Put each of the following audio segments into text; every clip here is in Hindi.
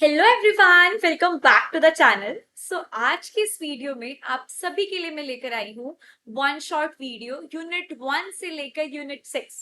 Hello everyone, welcome back to the channel. So आज की इस वीडियो में आप सभी के लिए मैं लेकर आई हूँ वन शॉट वीडियो यूनिट 1 से लेकर यूनिट 6।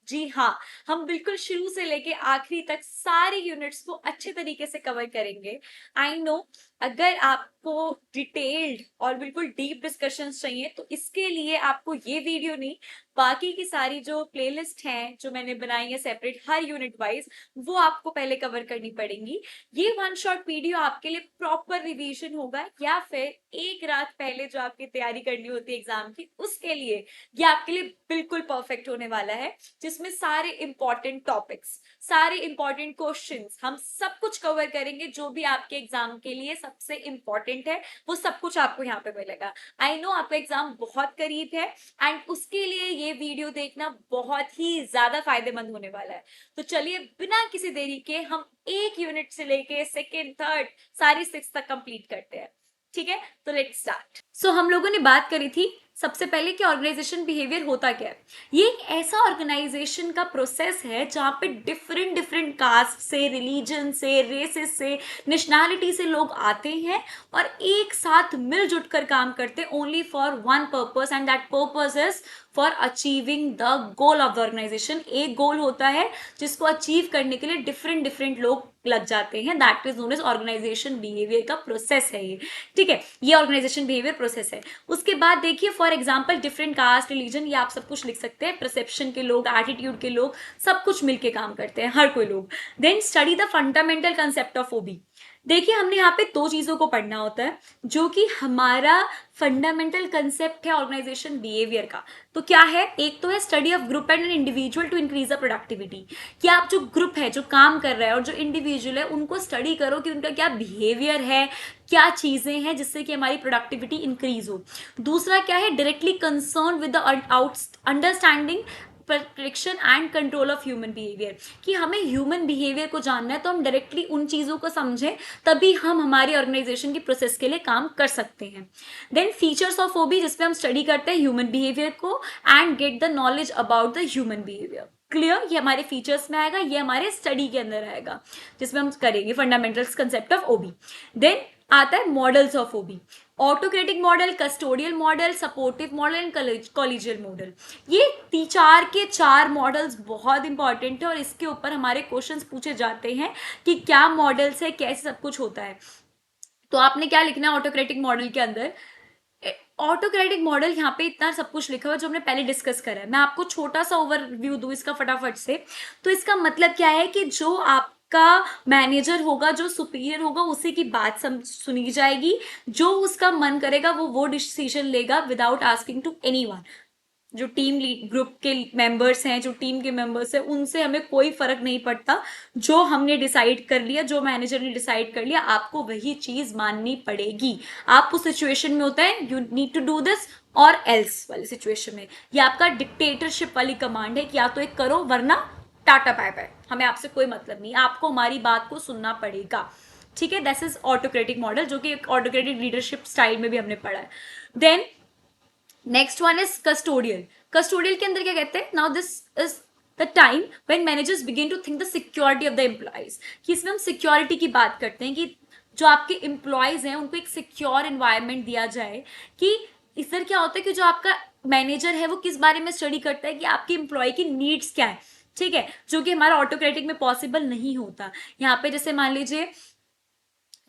जी हाँ, हम बिल्कुल शुरू से लेकर आखिरी तक सारे यूनिट्स को अच्छे तरीके से कवर करेंगे। आई नो, अगर आपको डिटेल्ड और बिल्कुल डीप डिस्कशंस चाहिए तो इसके लिए आपको ये वीडियो नहीं, बाकी की सारी जो प्लेलिस्ट हैं जो मैंने बनाई है सेपरेट हर यूनिट वाइज, वो आपको पहले कवर करनी पड़ेंगी। ये वन शॉट वीडियो आपके लिए प्रॉपर रिवीजन होगा या फिर एक रात पहले जो आपकी तैयारी करनी होती है एग्जाम की, उसके लिए ये आपके लिए बिल्कुल परफेक्ट होने वाला है, जिसमें सारे इंपॉर्टेंट टॉपिक्स, सारे इंपॉर्टेंट क्वेश्चंस, हम सब कुछ कवर करेंगे जो भी आपके एग्जाम के लिए सबसे इंपॉर्टेंट है। वो सब कुछ आपको यहाँ पे मिलेगा। आई नो आपका एग्जाम बहुत करीब है एंड उसके लिए ये वीडियो देखना बहुत ही ज्यादा फायदेमंद होने वाला है। तो चलिए बिना किसी देरी के हम एक यूनिट से लेके सेकेंड थर्ड सारी 6 तक कंप्लीट करते हैं। ठीक है, तो लेट्स स्टार्ट। सो हम लोगों ने बात करी थी सबसे पहले कि ऑर्गेनाइजेशन बिहेवियर होता क्या है। ये एक ऐसा ऑर्गेनाइजेशन का प्रोसेस है जहाँ पे डिफरेंट डिफरेंट कास्ट से, रिलीजन से, रेसेस से, नेशनैलिटी से लोग आते हैं और एक साथ मिलजुल कर काम करते हैं only for one purpose, and that purpose is for achieving the goal of the organisation. एक गोल होता है जिसको अचीव करने के लिए डिफरेंट डिफरेंट लोग लग जाते हैं। That is known as organisation behaviour का प्रोसेस है ये। ठीक है, ये ऑर्गेनाइजेशन बिहेवियर प्रोसेस है। उसके बाद देखिए, for example different caste, religion, ये आप सब कुछ लिख सकते हैं। परसेप्शन के लोग, एटीट्यूड के लोग, सब कुछ मिलके काम करते हैं, हर कोई लोग। Then study the fundamental concept of OB. देखिए, हमने यहाँ पे दो चीजों को पढ़ना होता है जो कि हमारा फंडामेंटल कंसेप्ट है ऑर्गेनाइजेशन बिहेवियर का। तो क्या है? एक तो है study of group and an individual to increase the productivity, कि आप जो ग्रुप है जो काम कर रहा है और जो इंडिविजुअल है उनको स्टडी करो कि उनका क्या बिहेवियर है, क्या चीजें हैं जिससे कि हमारी प्रोडक्टिविटी इंक्रीज हो। दूसरा क्या है? Directly concern with the understanding prediction and control of human behaviour, कि हमें ह्यूमन बिहेवियर को जानना है तो हम डायरेक्टली उन चीज़ों को समझें, तभी हम हमारी ऑर्गेनाइजेशन की प्रोसेस के लिए काम कर सकते हैं। देन फीचर्स ऑफ ओबी, जिसमें हम स्टडी करते हैं ह्यूमन बिहेवियर को and get the knowledge about the human behaviour. Clear? ये हमारे फीचर्स में आएगा, ये हमारे स्टडी के अंदर आएगा जिसमें हम करेंगे fundamentals concept of OB. Then आता है models of OB. Autocratic model, custodial model, supportive model and collegial model. ये चार के चार मॉडल्स बहुत इंपॉर्टेंट है और इसके ऊपर हमारे क्वेश्चंस पूछे जाते हैं कि क्या मॉडल्स है, कैसे सब कुछ होता है। तो आपने क्या लिखना है ऑटोक्रेटिक मॉडल के अंदर? ऑटोक्रेटिक मॉडल, यहाँ पे इतना सब कुछ लिखा हुआ है जो हमने पहले डिस्कस करा है। मैं आपको छोटा सा ओवरव्यू दूं इसका फटाफट से। तो इसका मतलब क्या है कि जो आपका मैनेजर होगा, जो सुपीरियर होगा, उसी की बात सुनी जाएगी। जो उसका मन करेगा वो डिसीजन लेगा विदाउट आस्किंग टू एनीवन। जो टीम लीड ग्रुप के मेंबर्स हैं, जो टीम के मेंबर्स हैं, उनसे हमें कोई फर्क नहीं पड़ता। जो हमने डिसाइड कर लिया, जो मैनेजर ने डिसाइड कर लिया, आपको वही चीज माननी पड़ेगी। आप उस सिचुएशन में होता है you need to do this और एल्स वाली सिचुएशन में, ये आपका डिक्टेटरशिप वाली कमांड है कि या तो एक करो वरना टाटा बाय बाय, हमें आपसे कोई मतलब नहीं, आपको हमारी बात को सुनना पड़ेगा। ठीक है, दिस इज ऑटोक्रेटिक मॉडल, जो कि एक ऑटोक्रेटिक लीडरशिप स्टाइल में भी हमने पढ़ा है। Then next one is custodial. Custodial के अंदर क्या कहते हैं? Now this is the time when managers begin to think the security of the employees, कि इसमें हम सिक्योरिटी की बात करते हैं कि जो आपके एम्प्लॉयज हैं उनको एक सिक्योर एनवायरनमेंट दिया जाए। कि इधर क्या होता है कि जो आपका मैनेजर है वो किस बारे में स्टडी करता है कि आपके एम्प्लॉय की नीड्स क्या है। ठीक है, जो कि हमारा ऑटोक्रेटिक में पॉसिबल नहीं होता। यहाँ पे जैसे मान लीजिए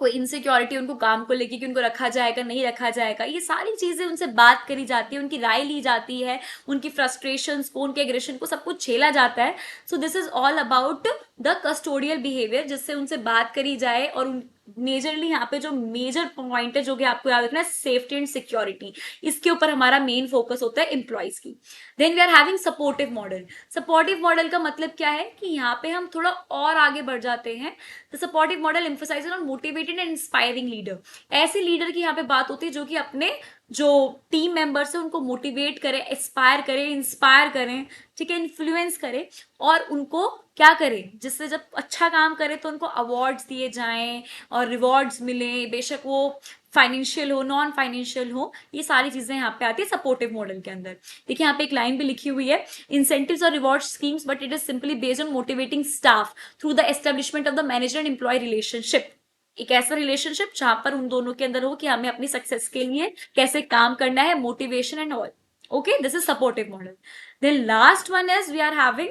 कोई इनसिक्योरिटी उनको काम को लेके कि उनको रखा जाएगा नहीं रखा जाएगा, ये सारी चीजें उनसे बात करी जाती है, उनकी राय ली जाती है, उनकी फ्रस्ट्रेशंस को, उनके एग्रेशन को, सब कुछ झेला जाता है। So this is all about the custodial behaviour, जिससे उनसे बात करी जाए। और मेजरली यहाँ पे जो मेजर पॉइंट है जो कि आपको याद रखना है, सेफ्टी एंड सिक्योरिटी, इसके ऊपर हमारा मेन फोकस होता है एम्प्लॉयज की। Then we are having supportive model. Supportive model का मतलब क्या है कि यहाँ पे हम थोड़ा और आगे बढ़ जाते हैं। The supportive model emphasises on motivated and inspiring leader. ऐसे लीडर की यहाँ पे बात होती है जो कि अपने जो टीम मेंबर्स है उनको मोटिवेट करें, एस्पायर करें, इंस्पायर करें, ठीक है, इन्फ्लुएंस करें, और उनको क्या करें, जिससे जब अच्छा काम करे तो उनको अवार्ड्स दिए जाएं और रिवॉर्ड्स मिले, बेशक वो फाइनेंशियल हो, नॉन फाइनेंशियल हो। ये सारी चीजें यहाँ पे आती है सपोर्टिव मॉडल के अंदर। देखिए यहाँ पे एक लाइन भी लिखी हुई है, इंसेंटिव्स और reward schemes but it is simply based on motivating staff through the establishment of the manager and employee relationship. एक ऐसा रिलेशनशिप जहां पर उन दोनों के अंदर हो कि हमें अपनी सक्सेस के लिए कैसे काम करना है, motivation and all. Okay, this is supportive model. Then last one is we are having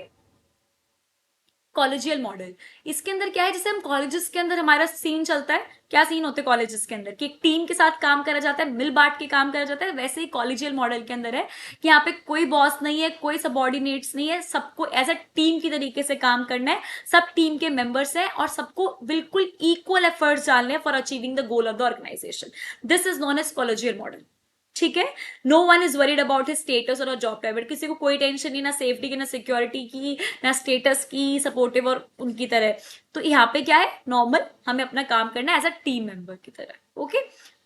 collegial model. इसके अंदर क्या है, जैसे हम कॉलेजेस के अंदर हमारा सीन चलता है, क्या सीन होते हैं कॉलेजेस के अंदर कि एक टीम के साथ काम करा जाता है, मिल बांट के काम करा जाता है. वैसे ही कॉलेजियल मॉडल के अंदर है कि यहाँ पे कोई बॉस नहीं है, कोई सबॉर्डिनेट्स नहीं है, सबको एज अ टीम की तरीके से काम करना है. सब टीम के मेंबर्स हैं और सबको बिल्कुल इक्वल एफर्ट्स डालने हैं for achieving the goal of the organisation. This is known as collegial model. ठीक है. No one is worried about his status और जॉब टाइटल. किसी को कोई टेंशन नहीं, ना सेफ्टी की, ना सिक्योरिटी की, ना स्टेटस की, सपोर्टिव और उनकी तरह. तो यहाँ पे क्या है, नॉर्मल हमें अपना काम करना है एज अ टीम मेंबर की तरह. Okay,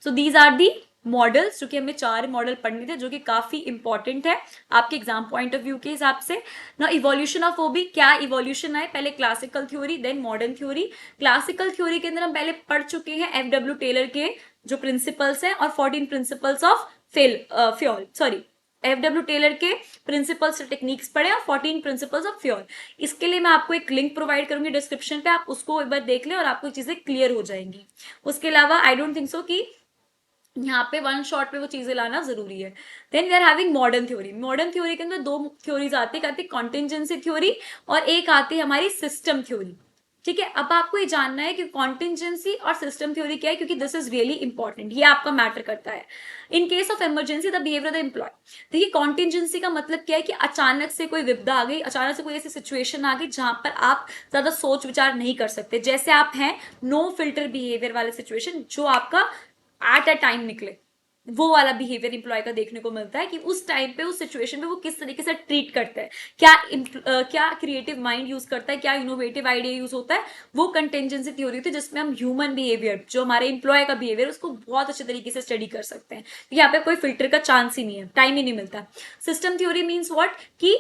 so these are the models, जो कि हमें 4 मॉडल पढ़ने थे, जो कि काफी इंपॉर्टेंट है आपके एग्जाम पॉइंट ऑफ व्यू के हिसाब से. ना इवोल्यूशन ऑफ ओबी, क्या इवोल्यूशन है, पहले classical theory then modern theory. Classical theory के अंदर हम पहले पढ़ चुके हैं एफ.डब्ल्यू. टेलर के जो प्रिंसिपल्स हैं और 14 principles of Fayol, sorry, F W. Taylor के प्रिंसिपल्स टेक्निक्स पढ़े और 14 प्रिंसिपल्स ऑफ फ्योल. इसके लिए मैं आपको एक लिंक प्रोवाइड करूंगी डिस्क्रिप्शन पे, आप उसको एक बार देख लें और आपको चीजें क्लियर हो जाएंगी. उसके अलावा आई डोंट थिंक सो कि यहाँ पे वन शॉट पे वो चीजें लाना जरूरी है. Then we are having modern theory. Modern theory के अंदर 2 थ्योरीज आती है, आती है कॉन्टिजेंसी थ्योरी और एक आती है हमारी सिस्टम थ्योरी. ठीक है, अब आपको ये जानना है कि कॉन्टिजेंसी और सिस्टम थ्योरी क्या है, क्योंकि दिस इज रियली इंपॉर्टेंट, ये आपका मैटर करता है. In case of emergency the behaviour of the employ. देखिए कॉन्टिजेंसी का मतलब क्या है कि अचानक से कोई विपदा आ गई, अचानक से कोई ऐसी सिचुएशन आ गई जहां पर आप ज्यादा सोच विचार नहीं कर सकते. जैसे आप हैं नो फिल्टर बिहेवियर वाले सिचुएशन, जो आपका एट अ टाइम निकले, वो वाला बिहेवियर इंप्लॉय का देखने को मिलता है कि उस टाइम पे उस सिचुएशन पे वो किस तरीके से ट्रीट करता है, क्या क्रिएटिव माइंड यूज करता है, क्या इनोवेटिव आइडिया यूज होता है. वो कंटेंजेंसी थ्योरी होती है जिसमें हम ह्यूमन बिहेवियर, जो हमारे इंप्लॉय का बिहेवियर, उसको बहुत अच्छे तरीके से स्टडी कर सकते हैं. यहाँ पे कोई फिल्टर का चांस ही नहीं है, टाइम ही नहीं मिलता. सिस्टम थ्योरी मीन्स व्हाट, कि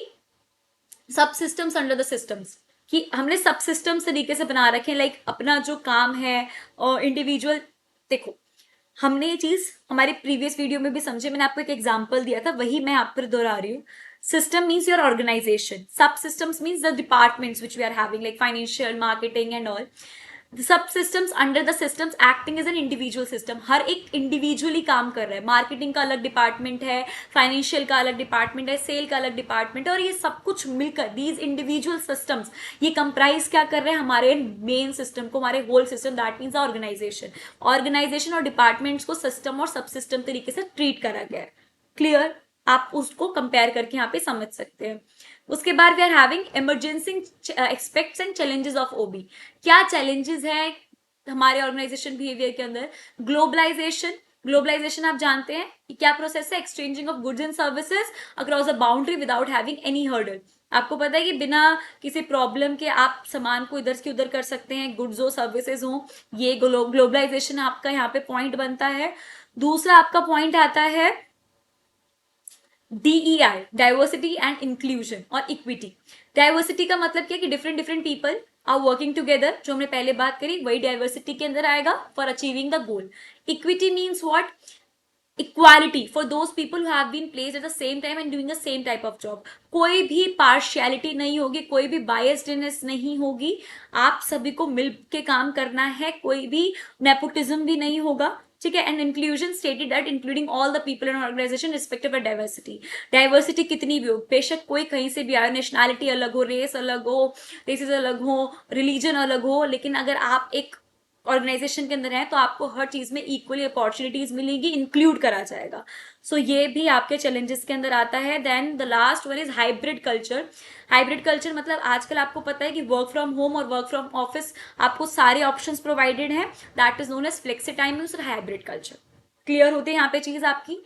सब सिस्टम्स अंडर द सिस्टम्स, कि हमने सब सिस्टम्स तरीके से बना रखे हैं. लाइक अपना जो काम है और इंडिविजुअल, देखो हमने ये चीज हमारे प्रीवियस वीडियो में भी समझे, मैंने आपको एक एग्जांपल दिया था, वही मैं आप पर दोहरा रही हूँ. System means your organisation, subsystems means the departments which we are having, like financial, marketing and all. Subsystems under the systems acting as an individual system. हर एक इंडिविजुअली काम कर रहा है. मार्केटिंग का अलग डिपार्टमेंट है, फाइनेंशियल का अलग डिपार्टमेंट है, सेल का अलग डिपार्टमेंट है, और ये सब कुछ मिलकर दीज इंडिविजुअल सिस्टम्स ये कंप्राइज क्या कर रहे हैं, हमारे मेन सिस्टम को, हमारे whole system, that means organisation. Organisation और डिपार्टमेंट्स को सिस्टम और सब सिस्टम तरीके से ट्रीट करा गया है. क्लियर, आप उसको कंपेयर करके यहाँ पे समझ सकते हैं. उसके बाद we are having emergency expects and challenges of OB. क्या चैलेंजेस हैं हमारे ऑर्गेनाइजेशन बिहेवियर के अंदर. ग्लोबलाइजेशन. ग्लोबलाइजेशन आप जानते हैं कि क्या प्रोसेस है, exchanging of goods and services across the boundary without having any hurdle. आपको पता है कि बिना किसी प्रॉब्लम के आप सामान को इधर से उधर कर सकते हैं, गुड्स हो सर्विसेज हो. ये ग्लोबलाइजेशन आपका यहाँ पे पॉइंट बनता है. दूसरा आपका पॉइंट आता है DEI, डाइवर्सिटी एंड इंक्लूजन और इक्विटी. डाइवर्सिटी का मतलब क्या कि different different people are working together, जो हमने पहले बात करी, वही डाइवर्सिटी के अंदर आएगा for achieving the goal. Equity means what, equality for those people who have been placed at the same time and doing the same type of job. कोई भी पार्शियलिटी नहीं होगी, कोई भी बायस्डनेस नहीं होगी, आप सभी को मिल के काम करना है, कोई भी नेपोटिज्म भी नहीं होगा. ठीक है. And inclusion stated that including all the people in organisation respective of diversity. Diversity कितनी भी हो, बेशक कोई कहीं से भी आए, नेशनैलिटी अलग हो, रेस अलग हो, रेसेस अलग हो, रिलीजन अलग हो, लेकिन अगर आप एक ऑर्गेनाइजेशन के अंदर है तो आपको हर चीज में इक्वली अपॉर्चुनिटीज मिलेगी, इंक्लूड करा जाएगा. सो ये भी आपके चैलेंजेस के अंदर आता है. Then the last one is hybrid culture. Hybrid culture मतलब आजकल आपको पता है कि वर्क फ्रॉम होम और वर्क फ्रॉम ऑफिस आपको सारे ऑप्शंस प्रोवाइडेड हैं. That is known as flexi timings और हाइब्रिड कल्चर. क्लियर होते हैं यहाँ पे चीज आपकी.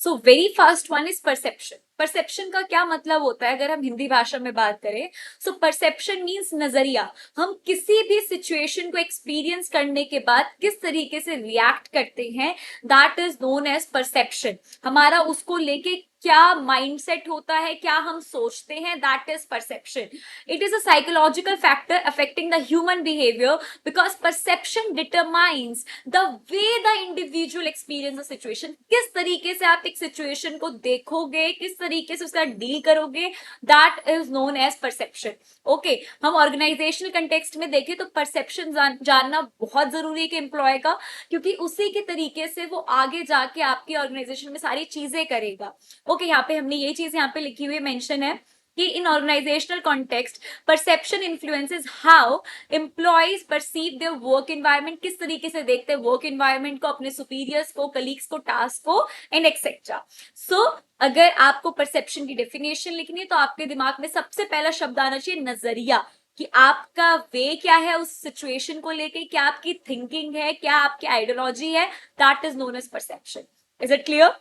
So very first one is perception. Perception का क्या मतलब होता है अगर हम हिंदी भाषा में बात करें. सो परसेप्शन मीन्स नजरिया. हम किसी भी सिचुएशन को एक्सपीरियंस करने के बाद किस तरीके से रिएक्ट करते हैं, that is known as perception. हमारा उसको लेके क्या माइंडसेट होता है, क्या हम सोचते हैं, that is perception. It is a psychological factor affecting the human behaviour because perception determines the way the individual experience a situation. किस तरीके से आप एक सिचुएशन को देखोगे, किस तरीके से उसका डील करोगे, that is known as perception. Okay, हम ऑर्गेनाइजेशनल कंटेक्स्ट में देखें तो परसेप्शन जानना बहुत जरूरी है कि एम्प्लॉय का, क्योंकि उसी के तरीके से वो आगे जाके आपकी ऑर्गेनाइजेशन में सारी चीजें करेगा. ओके, यहाँ पे हमने ये चीज यहाँ पे लिखी हुई मेंशन है कि in organisational context perception influences how employees perceive their work environment. किस तरीके से देखते हैं वर्क एनवायरनमेंट को, अपने सुपीरियर्स को, कलीग्स को, टास्क को एंड एक्सेट्रा. सो अगर आपको परसेप्शन की डेफिनेशन लिखनी है तो आपके दिमाग में सबसे पहला शब्द आना चाहिए नजरिया, कि आपका वे क्या है उस सिचुएशन को लेके, क्या आपकी थिंकिंग है, क्या आपकी आइडियोलॉजी है. That is known as perception. Is it clear?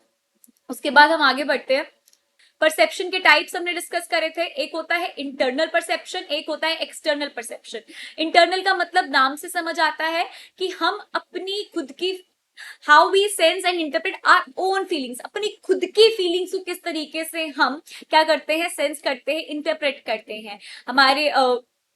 उसके बाद हम आगे बढ़ते हैं. परसेप्शन के टाइप्स हमने डिस्कस करे थे. एक होता है इंटरनल परसेप्शन, एक होता है एक्सटर्नल परसेप्शन. इंटरनल का मतलब नाम से समझ आता है कि हम अपनी खुद की how we sense and interpret our own feelings, अपनी खुद की फीलिंग्स को किस तरीके से हम क्या करते हैं, सेंस करते हैं, इंटरप्रेट करते हैं. हमारे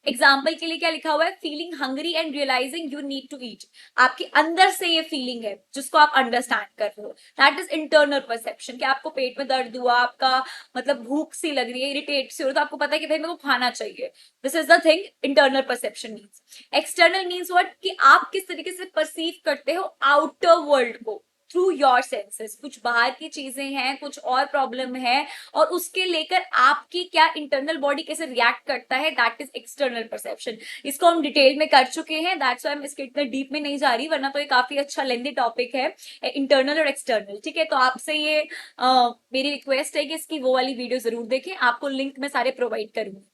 एग्जाम्पल के लिए क्या लिखा हुआ है, feeling hungry and realising you need to eat. आपके अंदर से ये फीलिंग है जिसको आप अंडरस्टैंड कर रहे हो, दैट इज इंटरनल परसेप्शन. कि आपको पेट में दर्द हुआ, आपका मतलब भूख सी लग रही है, इरिटेट सी हो रही, तो आपको पता है कि भाई मेरे को खाना चाहिए. This is the thing internal perception means. External means what, कि आप किस तरीके से परसीव करते हो आउटर वर्ल्ड को थ्रू योर सेंसेस. कुछ बाहर की चीजें हैं, कुछ और प्रॉब्लम है, और उसके लेकर आपकी क्या इंटरनल बॉडी कैसे रिएक्ट करता है, दैट इज एक्सटर्नल परसेप्शन. इसको हम डिटेल में कर चुके हैं, दैट्स व्हाई मैं इसके इतना डीप में नहीं जा रही, वरना तो ये काफी अच्छा लेंदी टॉपिक है इंटरनल और एक्सटर्नल. ठीक है, तो आपसे ये मेरी रिक्वेस्ट है कि इसकी वो वाली वीडियो जरूर देखें, आपको लिंक मैं सारे प्रोवाइड करूंगी.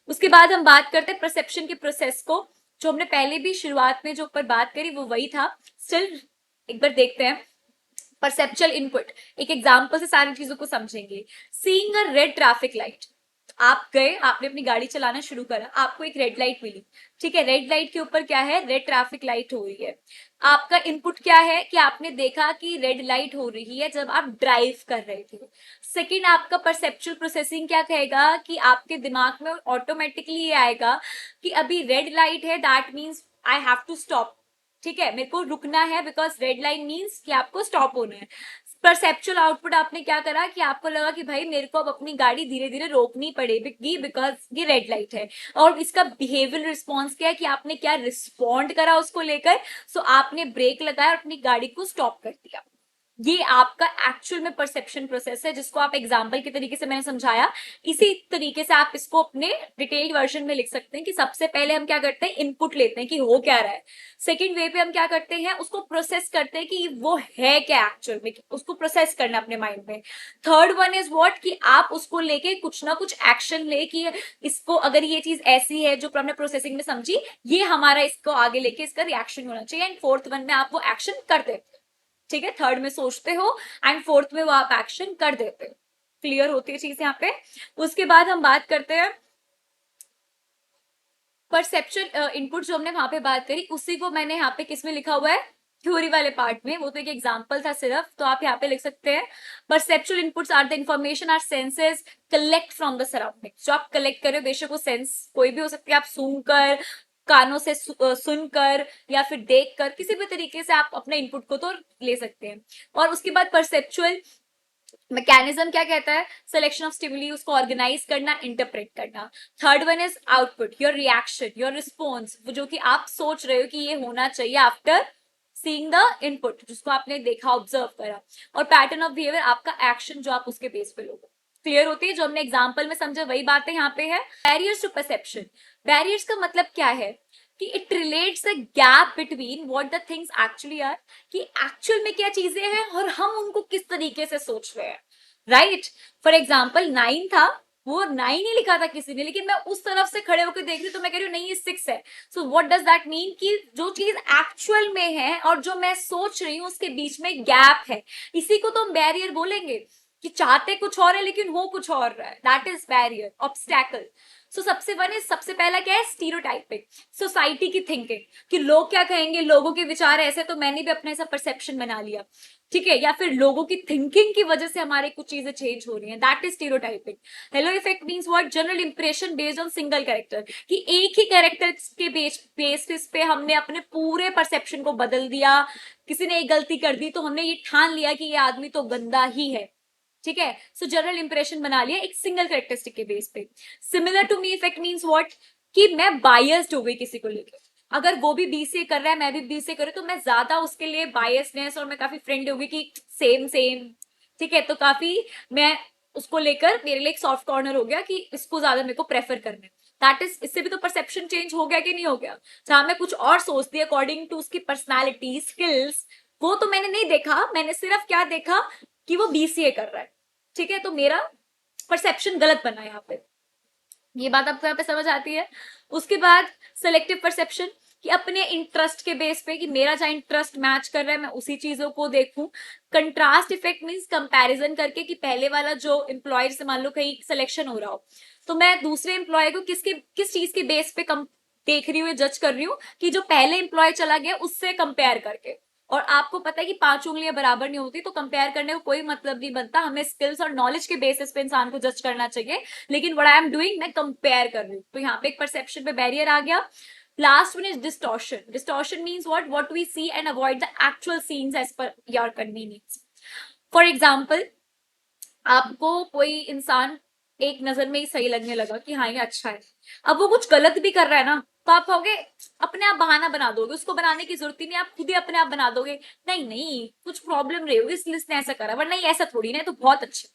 उसके बाद हम बात करते हैं परसेप्शन के प्रोसेस को. जो हमने पहले भी शुरुआत में जो ऊपर बात करी वो वही था, स्टिल एक बार देखते हैं. परसेप्चुअल इनपुट, एक एग्जांपल से सारी चीजों को समझेंगे. Seeing a red traffic light, आप गए, आपने अपनी गाड़ी चलाना शुरू करा, आपको एक रेड लाइट मिली. ठीक है, रेड लाइट के ऊपर क्या है, रेड ट्रैफिक लाइट हो रही है. आपका इनपुट क्या है कि आपने देखा कि रेड लाइट हो रही है जब आप ड्राइव कर रहे थे. सेकंड, आपका परसेप्चुअल प्रोसेसिंग क्या कहेगा कि आपके दिमाग में ऑटोमेटिकली ये आएगा कि अभी रेड लाइट है, that means I have to stop. ठीक है, मेरे को रुकना है बिकॉज रेड लाइट मीन्स कि आपको स्टॉप होना है. परसेप्चुअल आउटपुट आपने क्या करा कि आपको लगा कि भाई मेरे को अब अपनी गाड़ी धीरे धीरे रोकनी पड़ेगी बिकॉज ये रेड लाइट है. और इसका बिहेवियर रिस्पॉन्स क्या है कि आपने क्या रिस्पॉन्ड करा उसको लेकर. सो आपने ब्रेक लगाया और अपनी गाड़ी को स्टॉप कर दिया. ये आपका एक्चुअल में परसेप्शन प्रोसेस है, जिसको आप एग्जाम्पल के तरीके से मैंने समझाया. इसी तरीके से आप इसको अपने डिटेल्ड वर्जन में लिख सकते हैं कि सबसे पहले हम क्या करते हैं, इनपुट लेते हैं कि हो क्या रहा है. सेकेंड वे पे हम क्या करते हैं, उसको प्रोसेस करते हैं कि वो है क्या एक्चुअल में, उसको प्रोसेस करना अपने माइंड में. थर्ड वन इज व्हाट, कि आप उसको लेके कुछ ना कुछ एक्शन ले कि इसको अगर ये चीज ऐसी है जो हमने प्रोसेसिंग में समझी, ये हमारा इसको आगे लेके इसका रिएक्शन होना चाहिए. एंड फोर्थ वन में आप वो एक्शन कर देते. ठीक है, थर्ड में सोचते हो एंड फोर्थ में वो आप एक्शन कर देते हो. क्लियर होती है चीज यहाँ पे. उसके बाद हम बात करते हैं परसेप्चुअल इनपुट. जो हमने वहां पे बात करी उसी को मैंने यहाँ पे किसमें लिखा हुआ है, थ्योरी वाले पार्ट में. वो तो एक एग्जांपल था सिर्फ, तो आप यहाँ पे लिख सकते हैं perceptual inputs are the information are senses collect from the surrounding. जो आप कलेक्ट कर रहे हो, बेशक वो सेंस कोई भी हो सकती है, आप सुनकर, कानों से सुनकर, या फिर देखकर, किसी भी तरीके से आप अपने इनपुट को तो ले सकते हैं. और उसके बाद परसेप्चुअल मैकेनिज्म क्या कहता है, सिलेक्शन ऑफ स्टिमुली, उसको ऑर्गेनाइज करना, इंटरप्रेट करना. Third one is output, your reaction, your response, जो कि आप सोच रहे हो कि ये होना चाहिए आफ्टर सीइंग द इनपुट, जिसको आपने देखा, ऑब्जर्व करा. और पैटर्न ऑफ बिहेवियर, आपका एक्शन जो आप उसके बेस पे लोगे. क्लियर होती है, जो हमने एग्जाम्पल में समझा वही बातें यहाँ पे है. बैरियर्स टू परसेप्शन, बैरियर्स का मतलब क्या है कि it relates the gap between what the things actually are, कि एक्चुअल में क्या चीजें हैं और हम उनको किस तरीके से सोच रहे हैं. राइट, फॉर एग्जाम्पल 9 था, वो 9 ही लिखा था किसी ने, लेकिन मैं उस तरफ से खड़े होकर देख रही हूँ तो मैं कह रही हूँ नहीं ये 6 है. So what does that mean, कि जो चीज एक्चुअल में है और जो मैं सोच रही हूँ उसके बीच में गैप है. इसी को तो हम बैरियर बोलेंगे, कि चाहते कुछ और है लेकिन हो कुछ और रहा है. That is barrier, obstacle. सबसे सबसे पहला क्या है, स्टीरियोटाइपिंग, सोसाइटी की थिंकिंग कि लोग क्या कहेंगे, लोगों के विचार ऐसे तो मैंने भी अपना ऐसा परसेप्शन बना लिया, ठीक है, या फिर लोगों की थिंकिंग की वजह से हमारे कुछ चीजें चेंज हो रही हैं, that is stereotyping. Hello effect means what, general impression based on single character, कि एक ही कैरेक्टर के बेसिस पे हमने अपने पूरे परसेप्शन को बदल दिया। किसी ने एक गलती कर दी तो हमने ये ठान लिया कि ये आदमी तो गंदा ही है, ठीक है। सो जनरल इंप्रेशन बना लिया एक सिंगल कैरेक्टरिस्टिक के बेस पे। Similar to me effect means what, कि मैं बायस्ड हो गई किसी को लेकर, अगर वो भी बीसीए कर रहा है मैं भी बीसीए कर रही हूँ तो मैं ज्यादा उसके लिए बायसनेस और मैं काफी फ्रेंड होगी कि सेम सेम, ठीक है, तो काफी मैं उसको लेकर मेरे लिए एक सॉफ्ट कॉर्नर हो गया कि इसको ज्यादा मेरे को प्रेफर करना है। दैट इज, इससे भी तो परसेप्शन चेंज हो गया कि नहीं हो गया। जहां मैं कुछ और सोचती अकॉर्डिंग टू उसकी पर्सनैलिटी स्किल्स, वो तो मैंने नहीं देखा, मैंने सिर्फ क्या देखा कि वो बीसीए कर रहा है, ठीक है, तो मेरा परसेप्शन गलत बना यहाँ पे। ये बात आपको यहाँ पे समझ आती है। उसके बाद सेलेक्टिव परसेप्शन, कि अपने इंटरेस्ट के बेस पे, कि मेरा जहां इंटरेस्ट मैच कर रहा है मैं उसी चीजों को देखूं। कंट्रास्ट इफेक्ट मींस कंपैरिजन करके, कि पहले वाला जो एम्प्लॉय से मान लो कहीं सिलेक्शन हो रहा हो तो मैं दूसरे एम्प्लॉय को किस चीज के बेस पे कम देख रही हूँ, जज कर रही हूँ, कि जो पहले एम्प्लॉय चला गया उससे कंपेयर करके। और आपको पता है कि 5 उंगलियां बराबर नहीं होती, तो कंपेयर करने को कोई मतलब नहीं बनता, हमें स्किल्स और नॉलेज के बेसिस पे इंसान को जज करना चाहिए। लेकिन व्हाट आई एम डूइंग, मैं कंपेयर कर रही हूँ, तो यहाँ पे एक परसेप्शन पे बैरियर आ गया। Last one is distortion. Distortion means what we see and avoid the actual scenes as per your convenience. For example, आपको कोई इंसान एक नजर में ही सही लगने लगा कि हाँ ये अच्छा है, अब वो कुछ गलत भी कर रहा है ना, तो आप कहोगे, अपने आप बहाना बना दोगे, उसको बनाने की जरूरत ही नहीं, आप खुद ही अपने आप बना दोगे, नहीं नहीं कुछ प्रॉब्लम रही होगी इसलिए इसने ऐसा करा, वरना ये ऐसा थोड़ी ना, तो बहुत अच्छा।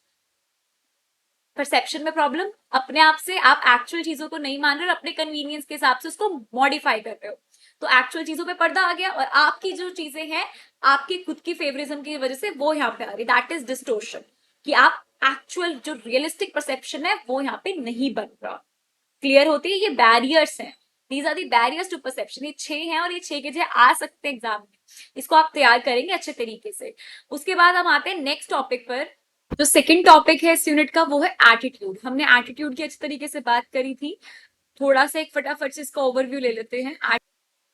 परसेप्शन में प्रॉब्लम, अपने आप से आप एक्चुअल चीजों को नहीं मान रहे और अपने कन्वीनियंस के हिसाब से उसको मॉडिफाई कर रहे हो, तो एक्चुअल चीजों पे पर्दा आ गया और आपकी जो चीजें हैं आपकी खुद की फेवरिज्म की वजह से वो यहाँ पे आ रही, दैट इज डिस्टोर्शन, कि आप एक्चुअल जो रियलिस्टिक परसेप्शन है वो यहाँ पे नहीं बन रहा। क्लियर होती है, ये बैरियर्स हैं, these are the barriers to perception, ये 6 हैं और ये 6 के जो आ सकते हैं एग्जाम में, इसको आप तैयार करेंगे अच्छे तरीके से। उसके बाद हम आते हैं नेक्स्ट टॉपिक पर। जो सेकंड टॉपिक है इस यूनिट का वो है एटीट्यूड। हमने एटीट्यूड की अच्छी तरीके से बात करी थी, थोड़ा सा एक फटाफट से इसका ओवरव्यू ले लेते हैं।